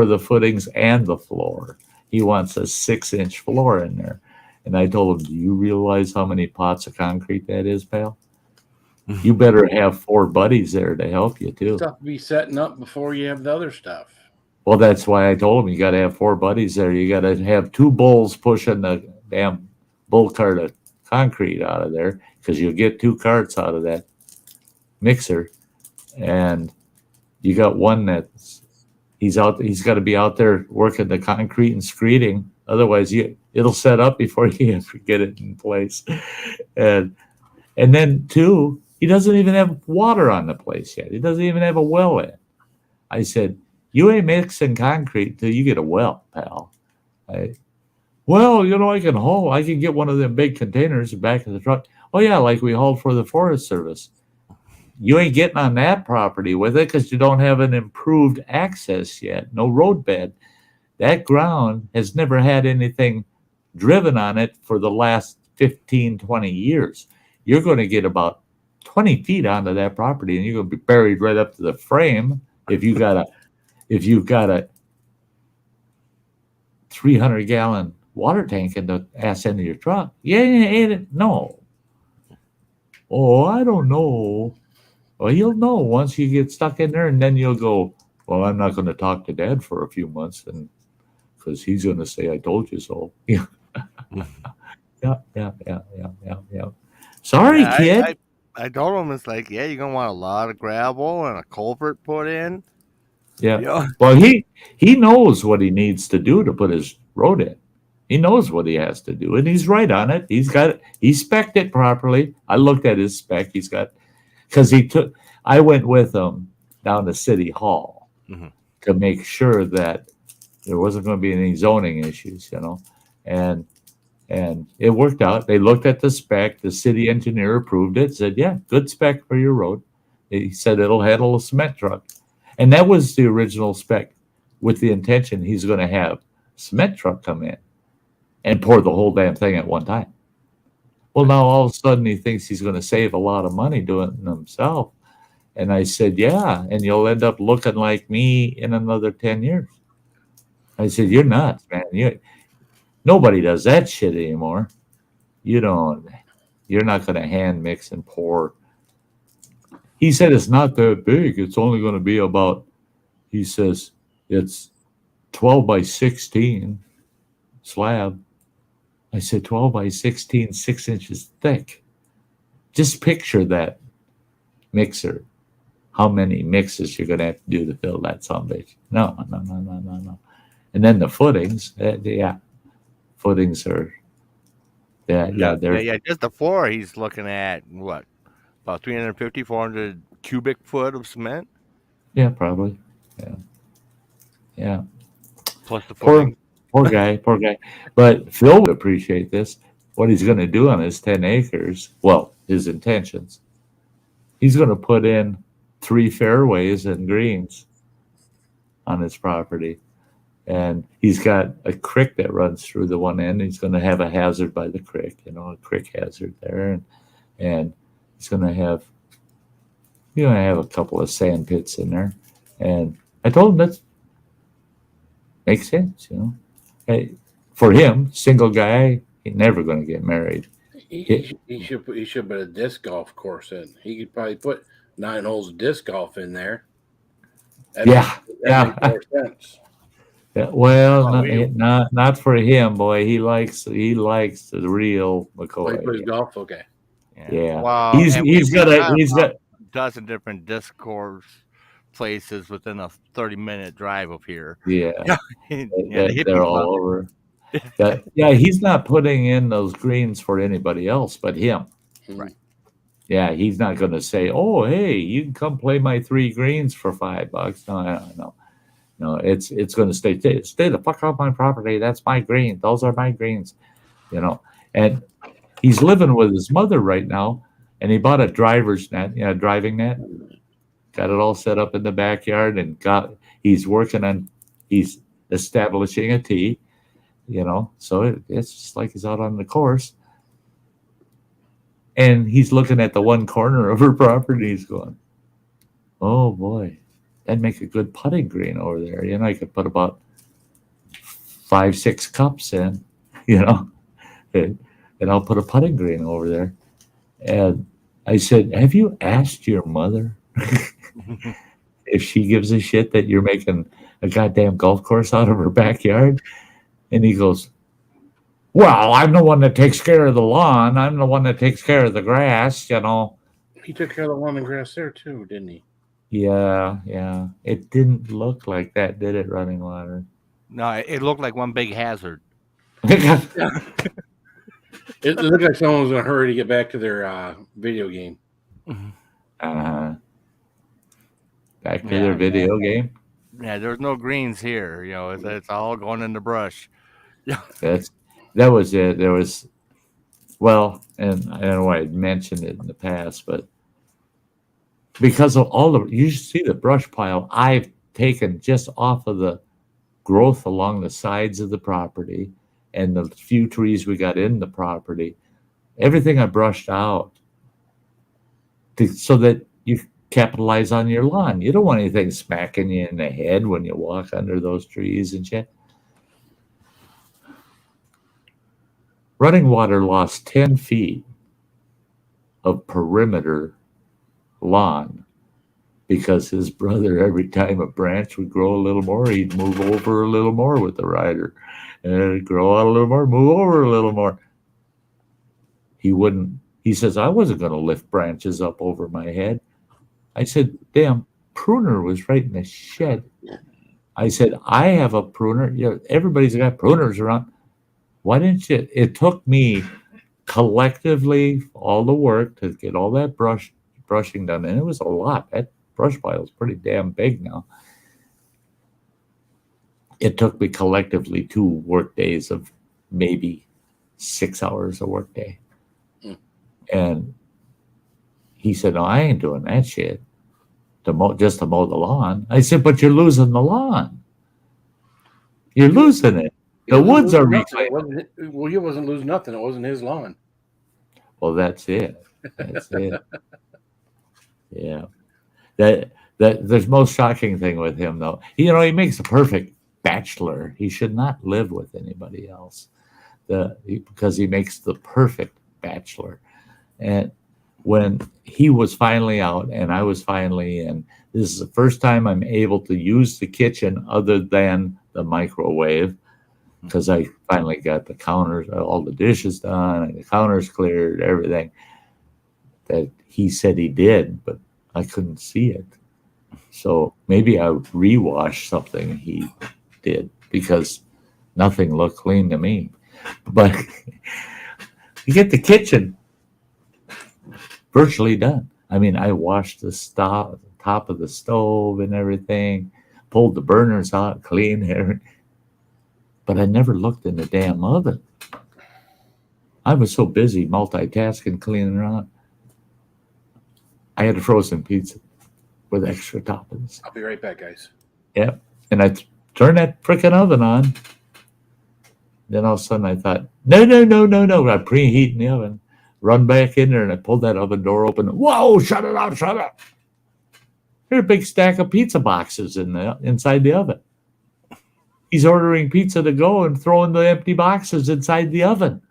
the footings and the floor. He wants a 6-inch floor in there. And I told him, do you realize how many pots of concrete that is, pal? You better have 4 buddies there to help you, too. Stuff to be setting up before you have the other stuff. Well, that's why I told him you got to have 4 buddies there. You got to have 2 bulls pushing the damn bull cart of concrete out of there, because you'll get 2 carts out of that mixer, and you got one that's he's got to be out there working the concrete and screeding. Otherwise, it'll set up before you ever get it in place. And then 2, he doesn't even have water on the place yet. He doesn't even have a well in. I said, you ain't mixing concrete till you get a well, pal. Well, you know, I can get one of them big containers in the back of the truck. Oh, yeah, like we hauled for the Forest Service. You ain't getting on that property with it because you don't have an improved access yet, no roadbed. That ground has never had anything driven on it for the last 15, 20 years. You're going to get about 20 feet onto that property, and you're going to be buried right up to the frame if you've got a 300-gallon water tank in the ass end of your truck. Yeah, no. Oh, I don't know. Well, you'll know once you get stuck in there, and then you'll go, well, I'm not going to talk to Dad for a few months, and because he's going to say, I told you so. Yeah. Sorry, kid. I told him, it's like, yeah, you're going to want a lot of gravel and a culvert put in. Yeah. Well, he knows what he needs to do to put his road in. He knows what he has to do, and he's right on it. He spec'd it properly. I looked at his spec. I went with him down to City Hall to make sure that there wasn't going to be any zoning issues, you know, and it worked out. They looked at the spec. The city engineer approved it, said, yeah, good spec for your road. He said it'll handle a cement truck. And that was the original spec, with the intention he's going to have a cement truck come in and pour the whole damn thing at one time. Well, now all of a sudden he thinks he's going to save a lot of money doing it himself. And I said, yeah, and you'll end up looking like me in another 10 years. I said, you're nuts, man. Nobody does that shit anymore. You're not going to hand mix and pour. He said it's not that big. It's only going to be about, he says, it's 12 by 16 slab. I said, 12 by 16, 6 inches thick. Just picture that mixer. How many mixes you're going to have to do to fill that sumbitch. No. And then the footings, footings are, they're just the floor. He's looking at what, about 350, 400 cubic foot of cement. Yeah, probably. Yeah. Plus the footing. Poor guy. But Phil would appreciate this. What he's going to do on his 10 acres, well, his intentions, he's going to put in 3 fairways and greens on his property. And he's got a creek that runs through the one end. He's going to have a hazard by the creek, a creek hazard there. And he's going to have, a couple of sand pits in there. And I told him that makes sense, Hey, for him, single guy, he's never going to get married. He should put a disc golf course in. He could probably put 9 holes of disc golf in there. That makes more sense. Yeah, well, not for him, boy. He likes the real McCoy. He plays golf, okay. Yeah. Well, he's got a dozen different disc course places within a 30-minute drive up here. Yeah. They're all over. Yeah, he's not putting in those greens for anybody else but him. Right. Yeah, he's not going to say, "Oh, hey, you can come play my 3 greens for $5." No, it's going to stay the fuck off my property. That's my green. Those are my greens, And he's living with his mother right now, and he bought a driver's net, driving net. Got it all set up in the backyard, and he's establishing a tee, So it's just like he's out on the course. And he's looking at the one corner of her property. He's going, "Oh boy, that'd make a good putting green over there. I could put about 5-6 cups in, and I'll put a putting green over there." And I said, "Have you asked your mother if she gives a shit that you're making a goddamn golf course out of her backyard?" And he goes, "Well, I'm the one that takes care of the lawn. I'm the one that takes care of the grass, He took care of the lawn and grass there too, didn't he? Yeah. It didn't look like that, did it, Running Water? No, it looked like one big hazard. It looked like someone was in a hurry to get back to their video game. Back to their video game? Yeah, there's no greens here. It's all going in the brush. That was it. There was, well, and I know I had mentioned it in the past, but because of you see the brush pile I've taken just off of the growth along the sides of the property and the few trees we got in the property, everything I brushed out so that you capitalize on your lawn. You don't want anything smacking you in the head when you walk under those trees and shit. Running Water lost 10 feet of perimeter lawn because his brother, every time a branch would grow a little more, he'd move over a little more with the rider, and it'd grow out a little more, move over a little more. He says, "I wasn't going to lift branches up over my head." I said, "Damn, pruner was right in the shed." I said, "I have a pruner. Everybody's got pruners around. Why didn't you?" It took me collectively all the work to get all that brushing done, and it was a lot. That brush pile is pretty damn big now. It took me collectively 2 work days of maybe 6 hours a work day. And he said, "No, I ain't doing that shit just to mow the lawn." I said, "But you're losing the lawn. You're losing it. The woods are reclaimed." Well, he wasn't losing nothing. It wasn't his lawn. Well, that's it. That's it. Yeah. There's most shocking thing with him, though. He makes a perfect bachelor. He should not live with anybody else because he makes the perfect bachelor. And when he was finally out and I was finally in, this is the first time I'm able to use the kitchen other than the microwave, because I finally got the counters, all the dishes done, and the counters cleared, everything that he said he did, but I couldn't see it. So maybe I would rewash something he did because nothing looked clean to me. But you get the kitchen virtually done. I mean, I washed the top of the stove and everything, pulled the burners out, cleaned everything. But I never looked in the damn oven. I was so busy multitasking, cleaning around. I had a frozen pizza with extra toppings. I'll be right back, guys. Yep. And I turned that frickin' oven on. Then all of a sudden I thought, no. I preheating the oven. Run back in there and I pulled that oven door open. Whoa, shut it up. There's a big stack of pizza boxes inside the oven. He's ordering pizza to go and throwing the empty boxes inside the oven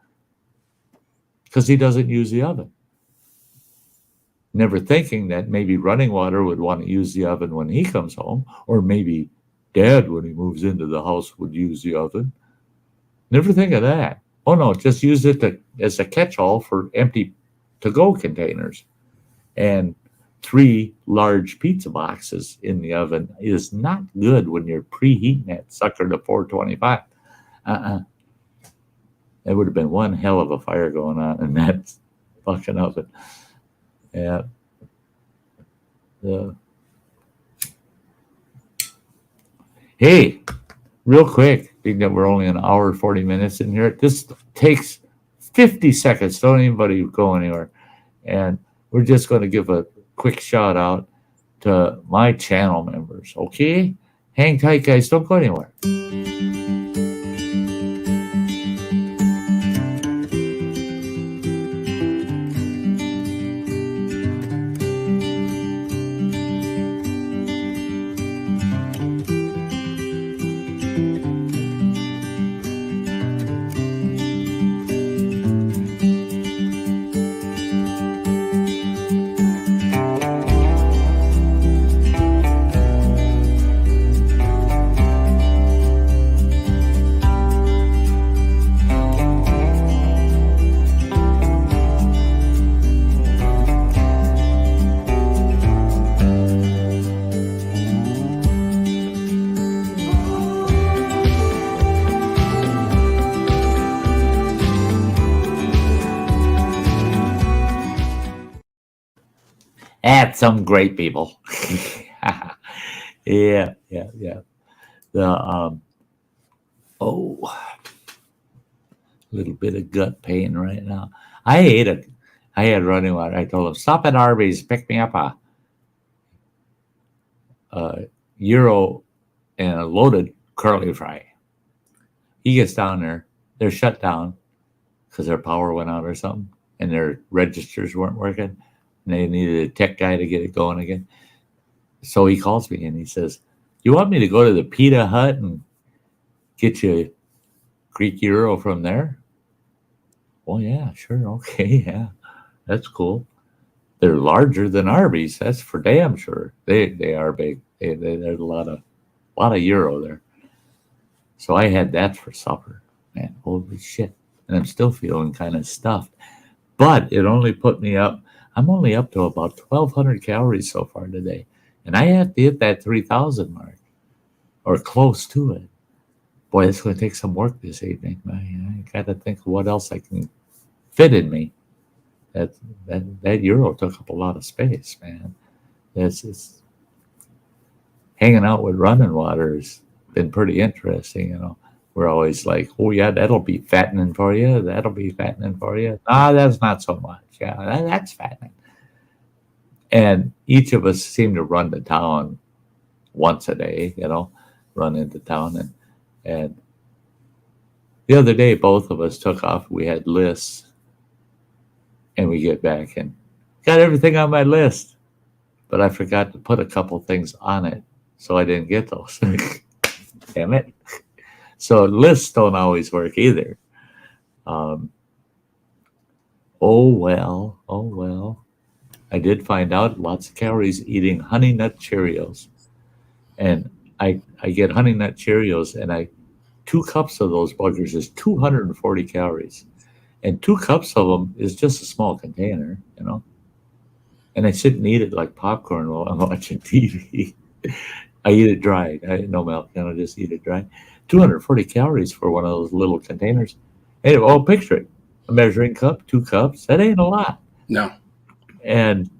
because he doesn't use the oven. never thinking that maybe running water would want to use the oven when he comes home, or maybe Dad, when he moves into the house, would use the oven. Never think of that. Oh no, just use it as a catch-all for empty to-go containers. And 3 large pizza boxes in the oven is not good when you're preheating that sucker to 425. There would have been one hell of a fire going on in that fucking oven. Yeah. Hey, real quick, being that we're only an hour 40 minutes in here, this takes 50 seconds. Don't anybody go anywhere. And we're just going to give a quick shout out to my channel members. Okay? Hang tight, guys. Don't go anywhere. That's some great people. Yeah. The a little bit of gut pain right now. I had running water. I told him, stop at Arby's, pick me up a gyro and a loaded curly fry. He gets down there. They're shut down because their power went out or something, and their registers weren't working. And they needed a tech guy to get it going again. So he calls me and he says, you want me to go to the Pita Hut and get you Greek gyro from there? Oh, yeah, sure. Okay, yeah. That's cool. They're larger than Arby's. That's for damn sure. They are big. There's a lot of gyro there. So I had that for supper. Man, holy shit. And I'm still feeling kind of stuffed. But it only put me up. I'm only up to about 1,200 calories so far today. And I have to hit that 3,000 mark or close to it. Boy, it's going to take some work this evening. I got to think of what else I can fit in me. That gyro took up a lot of space, man. It's hanging out with running water has been pretty interesting, you know. We're always like, oh, yeah, that'll be fattening for you. That'll be fattening for you. Ah, that's not so much. Yeah, that's fattening. And each of us seem to run to town once a day, you know, run into town. And the other day, both of us took off. We had lists. And we get back and got everything on my list. But I forgot to put a couple things on it. So I didn't get those. Damn it. So lists don't always work either. Oh well. I did find out lots of calories eating Honey Nut Cheerios. And I get Honey Nut Cheerios, and 2 cups of those buggers is 240 calories. And 2 cups of them is just a small container, you know. And I sit and eat it like popcorn while I'm watching TV. I eat it dry. No milk, you know, just eat it dry. 240 calories for one of those little containers. Anyway, picture it. A measuring cup, 2 cups. That ain't a lot. No. And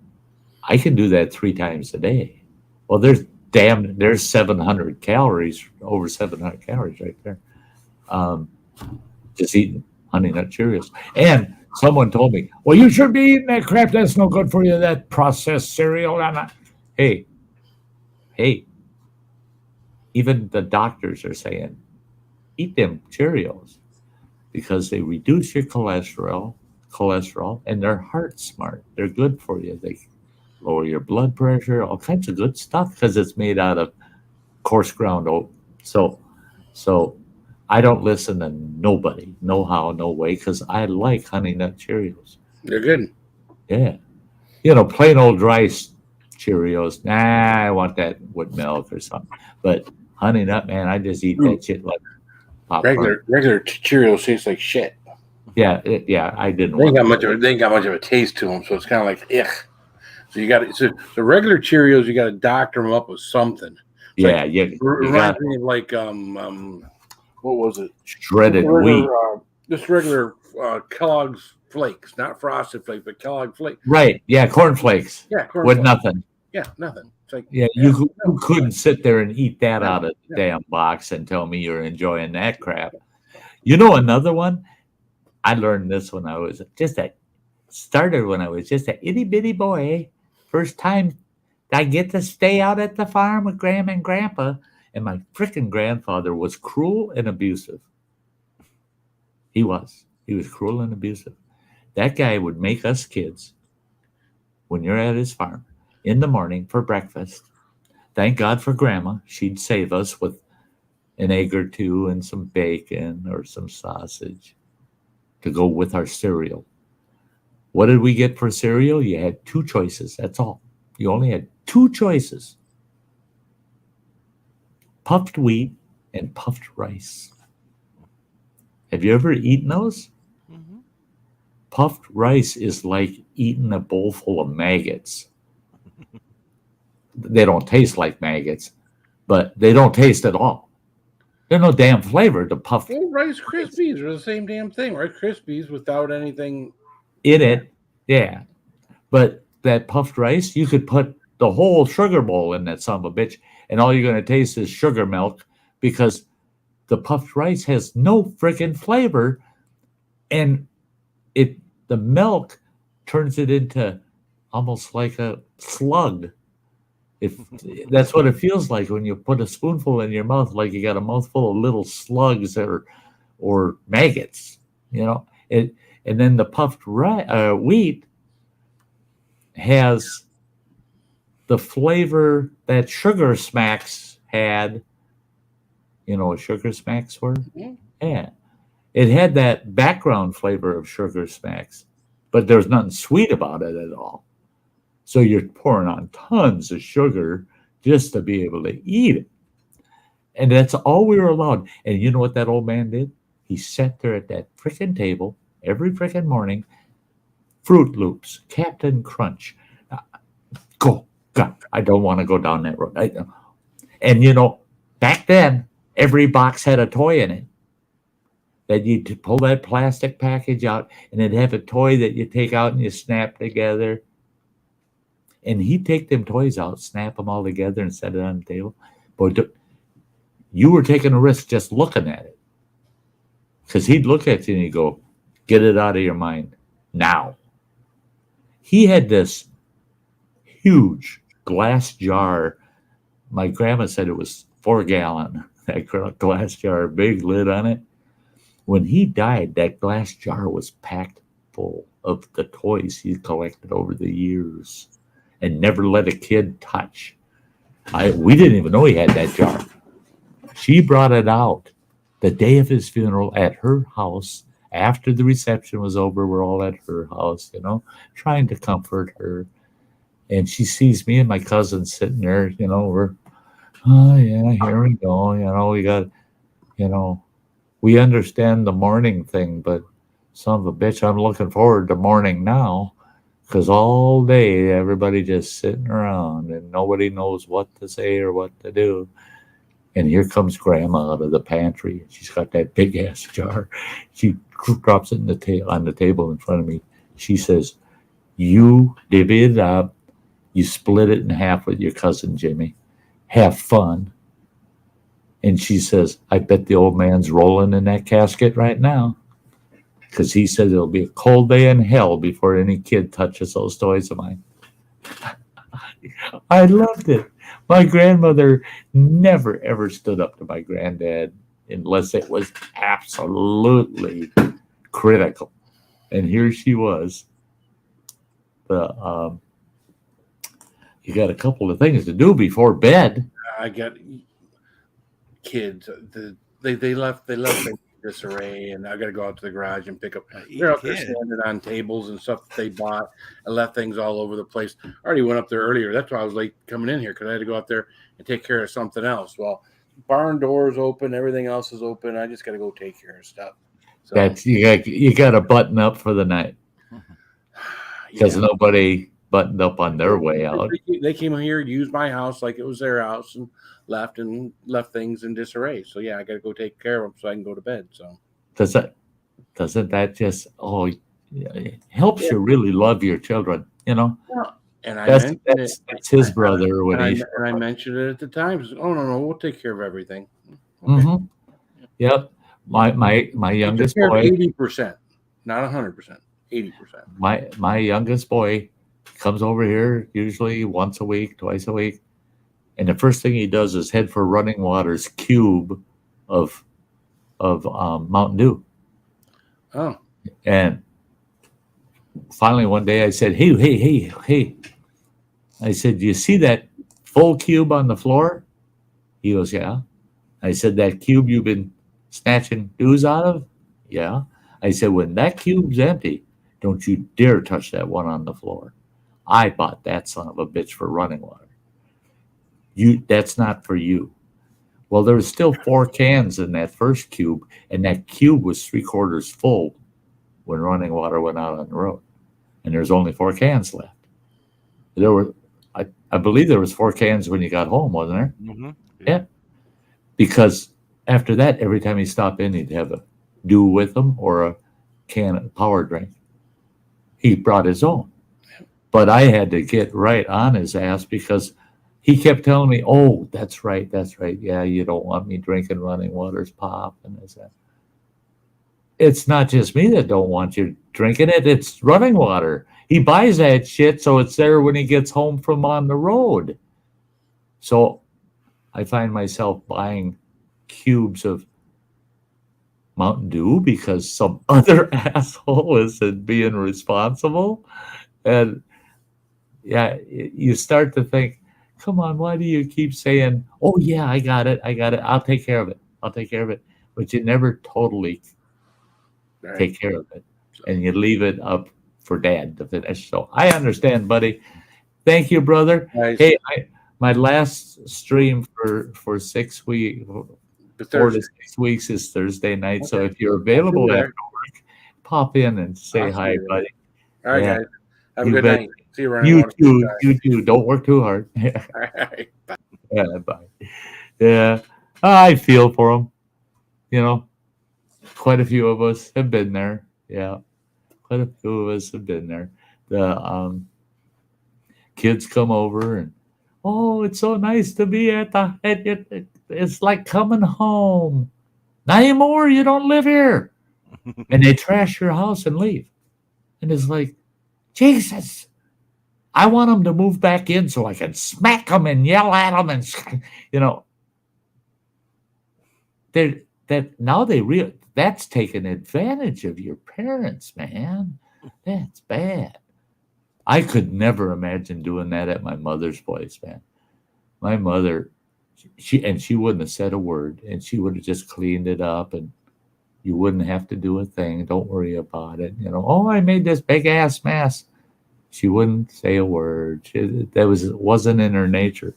I can do that 3 times a day. Well, there's 700 calories, over 700 calories right there. Just eating Honey Nut Cheerios. And someone told me, well, you should be eating that crap. That's no good for you, that processed cereal. Hey, even the doctors are saying, eat them Cheerios because they reduce your cholesterol, and they're heart smart. They're good for you. They lower your blood pressure, all kinds of good stuff because it's made out of coarse ground oat. So I don't listen to nobody, no how, no way, because I like Honey Nut Cheerios. They're good. Yeah. plain old dry Cheerios. Nah, I want that with milk or something. But Honey Nut, man, I just eat that shit like popcorn. Regular Cheerios taste like shit. Yeah, I didn't. They ain't got much of a taste to them, so it's kind of like ugh. So you got the regular Cheerios. You got to doctor them up with something. It's reminds me of like what was it? Shredded wheat. Just regular Kellogg's Flakes, not Frosted Flakes, but Kellogg Flakes. Right? Yeah, corn flakes. Yeah, with nothing. Yeah, nothing. It's like you couldn't sit there and eat that out of the damn box and tell me you're enjoying that crap. You know, another one. I learned this when I was just an itty bitty boy. First time I get to stay out at the farm with Grandma and Grandpa, and my freaking grandfather was cruel and abusive. He was cruel and abusive. That guy would make us kids, when you're at his farm, in the morning for breakfast. Thank God for Grandma. She'd save us with an egg or two and some bacon or some sausage to go with our cereal. What did we get for cereal? You had two choices. That's all. You only had two choices. Puffed wheat and puffed rice. Have you ever eaten those? Mm-hmm. Puffed rice is like eating a bowl full of maggots. They don't taste like maggots, but they don't taste at all. There's no damn flavor to puffed. Well, Rice Krispies are the same damn thing. Rice Krispies without anything in it. Yeah. But that puffed rice, you could put the whole sugar bowl in that son of a bitch, and all you're going to taste is sugar milk because the puffed rice has no freaking flavor, and the milk turns it into almost like a slug. That's what it feels like when you put a spoonful in your mouth, like you got a mouthful of little slugs or maggots, and then the puffed wheat has the flavor that Sugar Smacks had. You know what Sugar Smacks were? Mm-hmm. Yeah. It had that background flavor of Sugar Smacks, but there's nothing sweet about it at all. So you're pouring on tons of sugar just to be able to eat it. And that's all we were allowed. And you know what that old man did? He sat there at that frickin' table every frickin' morning. Fruit Loops, Captain Crunch. God, I don't want to go down that road. And back then, every box had a toy in it. That you pull that plastic package out, and it'd have a toy that you take out and you snap together. And he'd take them toys out, snap them all together, and set it on the table. But you were taking a risk just looking at it. Because he'd look at you and he'd go, get it out of your mind now. He had this huge glass jar. My grandma said it was 4-gallon, that glass jar, big lid on it. When he died, that glass jar was packed full of the toys he collected over the years and never let a kid touch. We didn't even know he had that jar. She brought it out the day of his funeral at her house. After the reception was over, we're all at her house, trying to comfort her. And she sees me and my cousin sitting there, we're, oh yeah, here we go. We got, we understand the mourning thing, but son of a bitch, I'm looking forward to mourning now. Because all day, everybody just sitting around and nobody knows what to say or what to do. And here comes Grandma out of the pantry. She's got that big-ass jar. She drops it on the table in front of me. She says, you divvy it up. You split it in half with your cousin Jimmy. Have fun. And she says, I bet the old man's rolling in that casket right now. Because he said it'll be a cold day in hell before any kid touches those toys of mine. I loved it. My grandmother never, ever stood up to my granddad unless it was absolutely critical. And here she was. You got a couple of things to do before bed. I got kids. They left disarray, and I got to go out to the garage and pick up. They're up there standing on tables and stuff that they bought and left things all over the place. I already went up there earlier. That's why I was late coming in here, because I had to go out there and take care of something else. Well, barn doors open, everything else is open. I just got to go take care of stuff. So that's you got to button up for the night, because nobody buttoned up on their way out. They came here, used my house like it was their house, and left things in disarray. So I got to go take care of them so I can go to bed. So doesn't that just it helps you really love your children, you know? Yeah. And that's his brother. I mentioned it at the time. Said, oh no, we'll take care of everything. Okay. Mm-hmm. Yep. My youngest boy, 80%, not 100%, 80%. My youngest boy comes over here usually once a week, twice a week, and the first thing he does is head for Running Water's cube of Mountain Dew. Oh. And finally one day I said, hey. I said, do you see that full cube on the floor? He goes, yeah. I said, that cube you've been snatching dews out of? Yeah. I said, when that cube's empty, don't you dare touch that one on the floor. I bought that son of a bitch for Running Water. That's not for you. Well, there was still 4 cans in that first cube, and that cube was 3/4 full when Running Water went out on the road. And there's only 4 cans left. There were, I believe there was 4 cans when you got home, wasn't there? Mm-hmm. Yeah. Because after that, every time he stopped in, he'd have a Dew with him or a can of power drink. He brought his own. But I had to get right on his ass because he kept telling me, oh, that's right. Yeah, you don't want me drinking Running Water's pop and this that. It's not just me that don't want you drinking it. It's Running Water. He buys that shit, so it's there when he gets home from on the road. So I find myself buying cubes of Mountain Dew because some other asshole isn't being responsible. And you start to think, come on, why do you keep saying, oh yeah, I got it, I'll take care of it. But you never totally take care of it. And you leave it up for Dad to finish. So I understand, buddy. Thank you, brother. Nice. Hey, my last stream for 6 weeks, 4 to 6 weeks is Thursday night. Okay. So if you're available after work, pop in and say hi, buddy. All right, guys. Have a good night. See you around. You too. Don't work too hard. All right. Bye. Yeah, bye. Yeah, I feel for them. You know, quite a few of us have been there. Yeah, quite a few of us have been there. The kids come over and, oh, it's so nice to be it's like coming home. Not anymore. You don't live here. And they trash your house and leave. And it's like, Jesus, I want them to move back in so I can smack them and yell at them. And, you know, that's taking advantage of your parents, man. That's bad. I could never imagine doing that at my mother's place, man. My mother, she wouldn't have said a word, and she would have just cleaned it up, and you wouldn't have to do a thing. Don't worry about it. You know, oh, I made this big ass mess. She wouldn't say a word. It wasn't in her nature.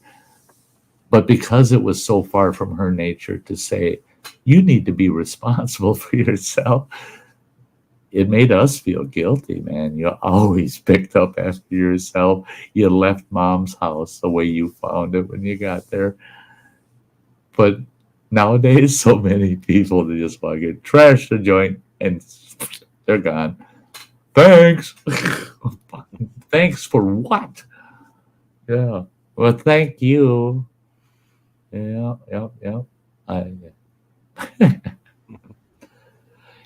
But because it was so far from her nature to say, you need to be responsible for yourself, it made us feel guilty, man. You always picked up after yourself. You left Mom's house the way you found it when you got there. But nowadays, so many people, they just want to get trash the joint and they're gone. Thanks. Thanks for what? Yeah. Well, thank you. Yeah.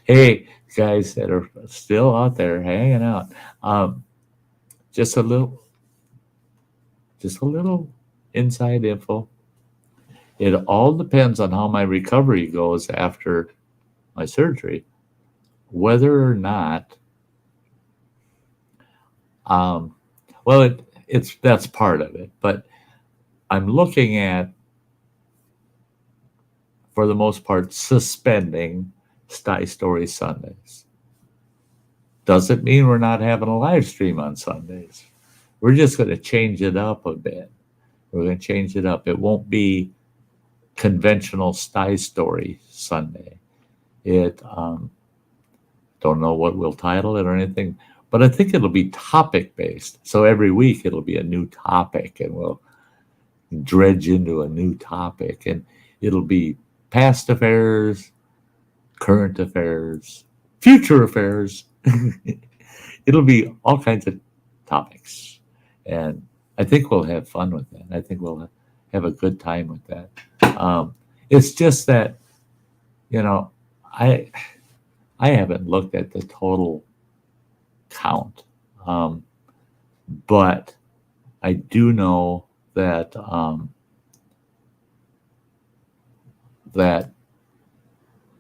Hey, guys that are still out there hanging out. Just a little inside info. It all depends on how my recovery goes after my surgery, whether or not. That's part of it, but I'm looking at, for the most part, suspending Sty Story Sundays. Doesn't mean we're not having a live stream on Sundays. We're just going to change it up a bit. We're going to change it up. It won't be conventional Sty Story Sunday. It don't know what we'll title it or anything, but I think it'll be topic based. So every week it'll be a new topic, and we'll dredge into a new topic, and it'll be past affairs, current affairs, future affairs. It'll be all kinds of topics, and I think we'll have fun with that. I think we'll have a good time with that. It's just that, I haven't looked at the total count, but I do know that that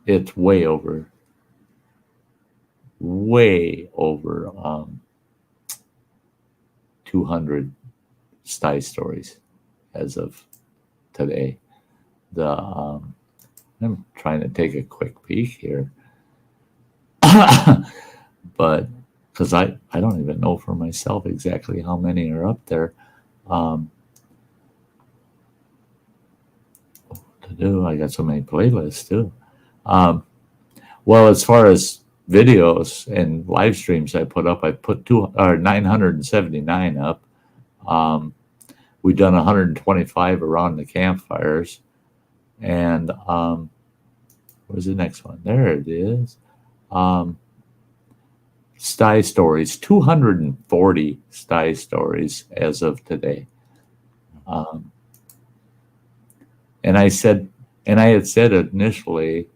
it's way over 200 Sty stories as of today. I'm trying to take a quick peek here, but because I don't even know for myself exactly how many are up there. To do, I got so many playlists too. Well, as far as videos and live streams I put 979 up. We've done 125 around the campfires, and where's the next one? There it is. Sty stories, 240 Sty stories as of today. And I had said initially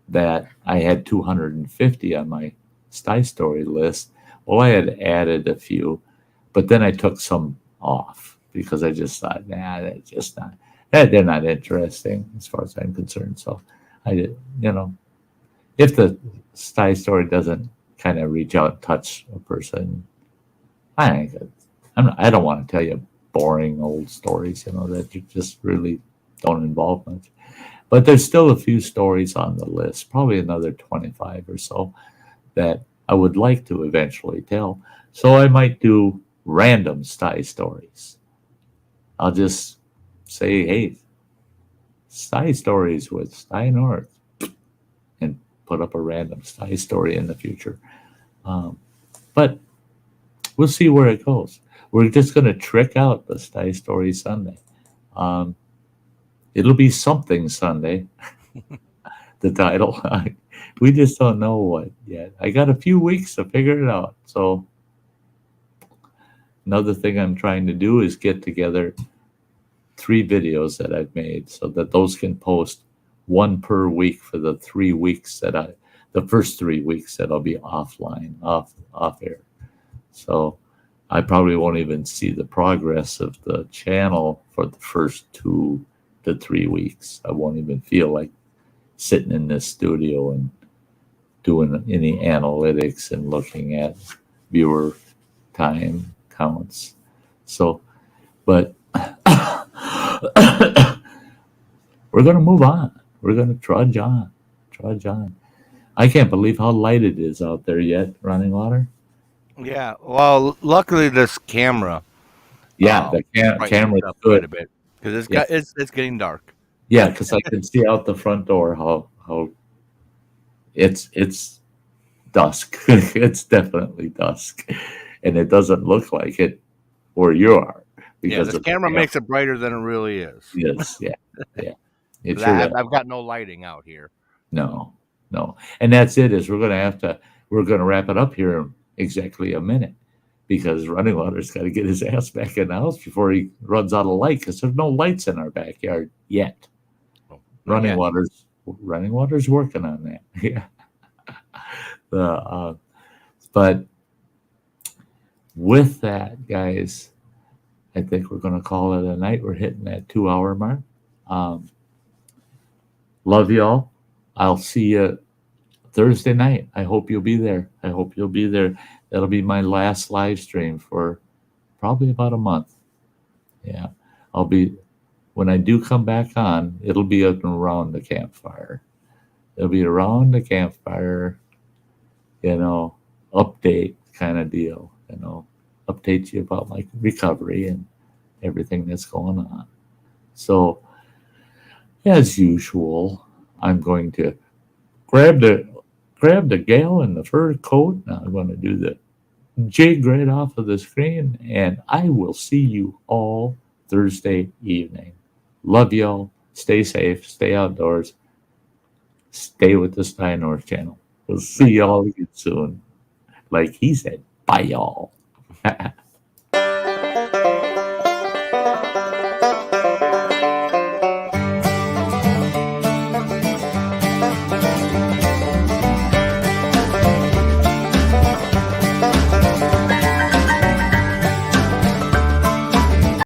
that I had 250 on my Sty story list. Well, I had added a few, but then I took some off because I just thought, that's just not, they're not interesting as far as I'm concerned. So I did, if the Sty story doesn't kind of reach out and touch a person, I don't want to tell you boring old stories, that you just really don't involve much. But there's still a few stories on the list, probably another 25 or so, that I would like to eventually tell. So I might do random Sty stories. I'll just say, hey, Sty stories with Sty North, and put up a random Sty story in the future. But we'll see where it goes. We're just going to trick out the Sty Story Sunday. It'll be something Sunday, the title. We just don't know what yet. I got a few weeks to figure it out. So another thing I'm trying to do is get together 3 videos that I've made so that those can post one per week for the 3 weeks the first 3 weeks that I'll be offline, off air. So I probably won't even see the progress of the channel for the first 2 to 3 weeks. I won't even feel like sitting in this studio and doing any analytics and looking at viewer time counts. So, but we're going to move on. We're going to trudge on. I can't believe how light it is out there yet, Running Water. Yeah, well, luckily this camera. Yeah, the camera's up good. quite a bit because it's getting dark. Yeah, because I can see out the front door how it's dusk. It's definitely dusk, and it doesn't look like it where you are. Because the camera makes it brighter than it really is. Yes, yeah. I've got no lighting out here. No, and that's it. We're gonna wrap it up here in exactly a minute, because Running Water's got to get his ass back in the house before he runs out of light, because there's no lights in our backyard yet. Running Water's working on that. Yeah. But with that, guys, I think we're going to call it a night. We're hitting that 2-hour mark. Love y'all. I'll see you Thursday night. I hope you'll be there. That'll be my last live stream for probably about a month. Yeah. When I do come back on, it'll be up and around the campfire. It'll be around the campfire, update kind of deal, update you about my recovery and everything that's going on. So, as usual, I'm going to grab the gal in the fur coat. Now I'm going to do the jig right off of the screen, and I will see you all Thursday evening. Love y'all. Stay safe. Stay outdoors. Stay with the Sty North channel. We'll see y'all again soon. Like he said, bye y'all.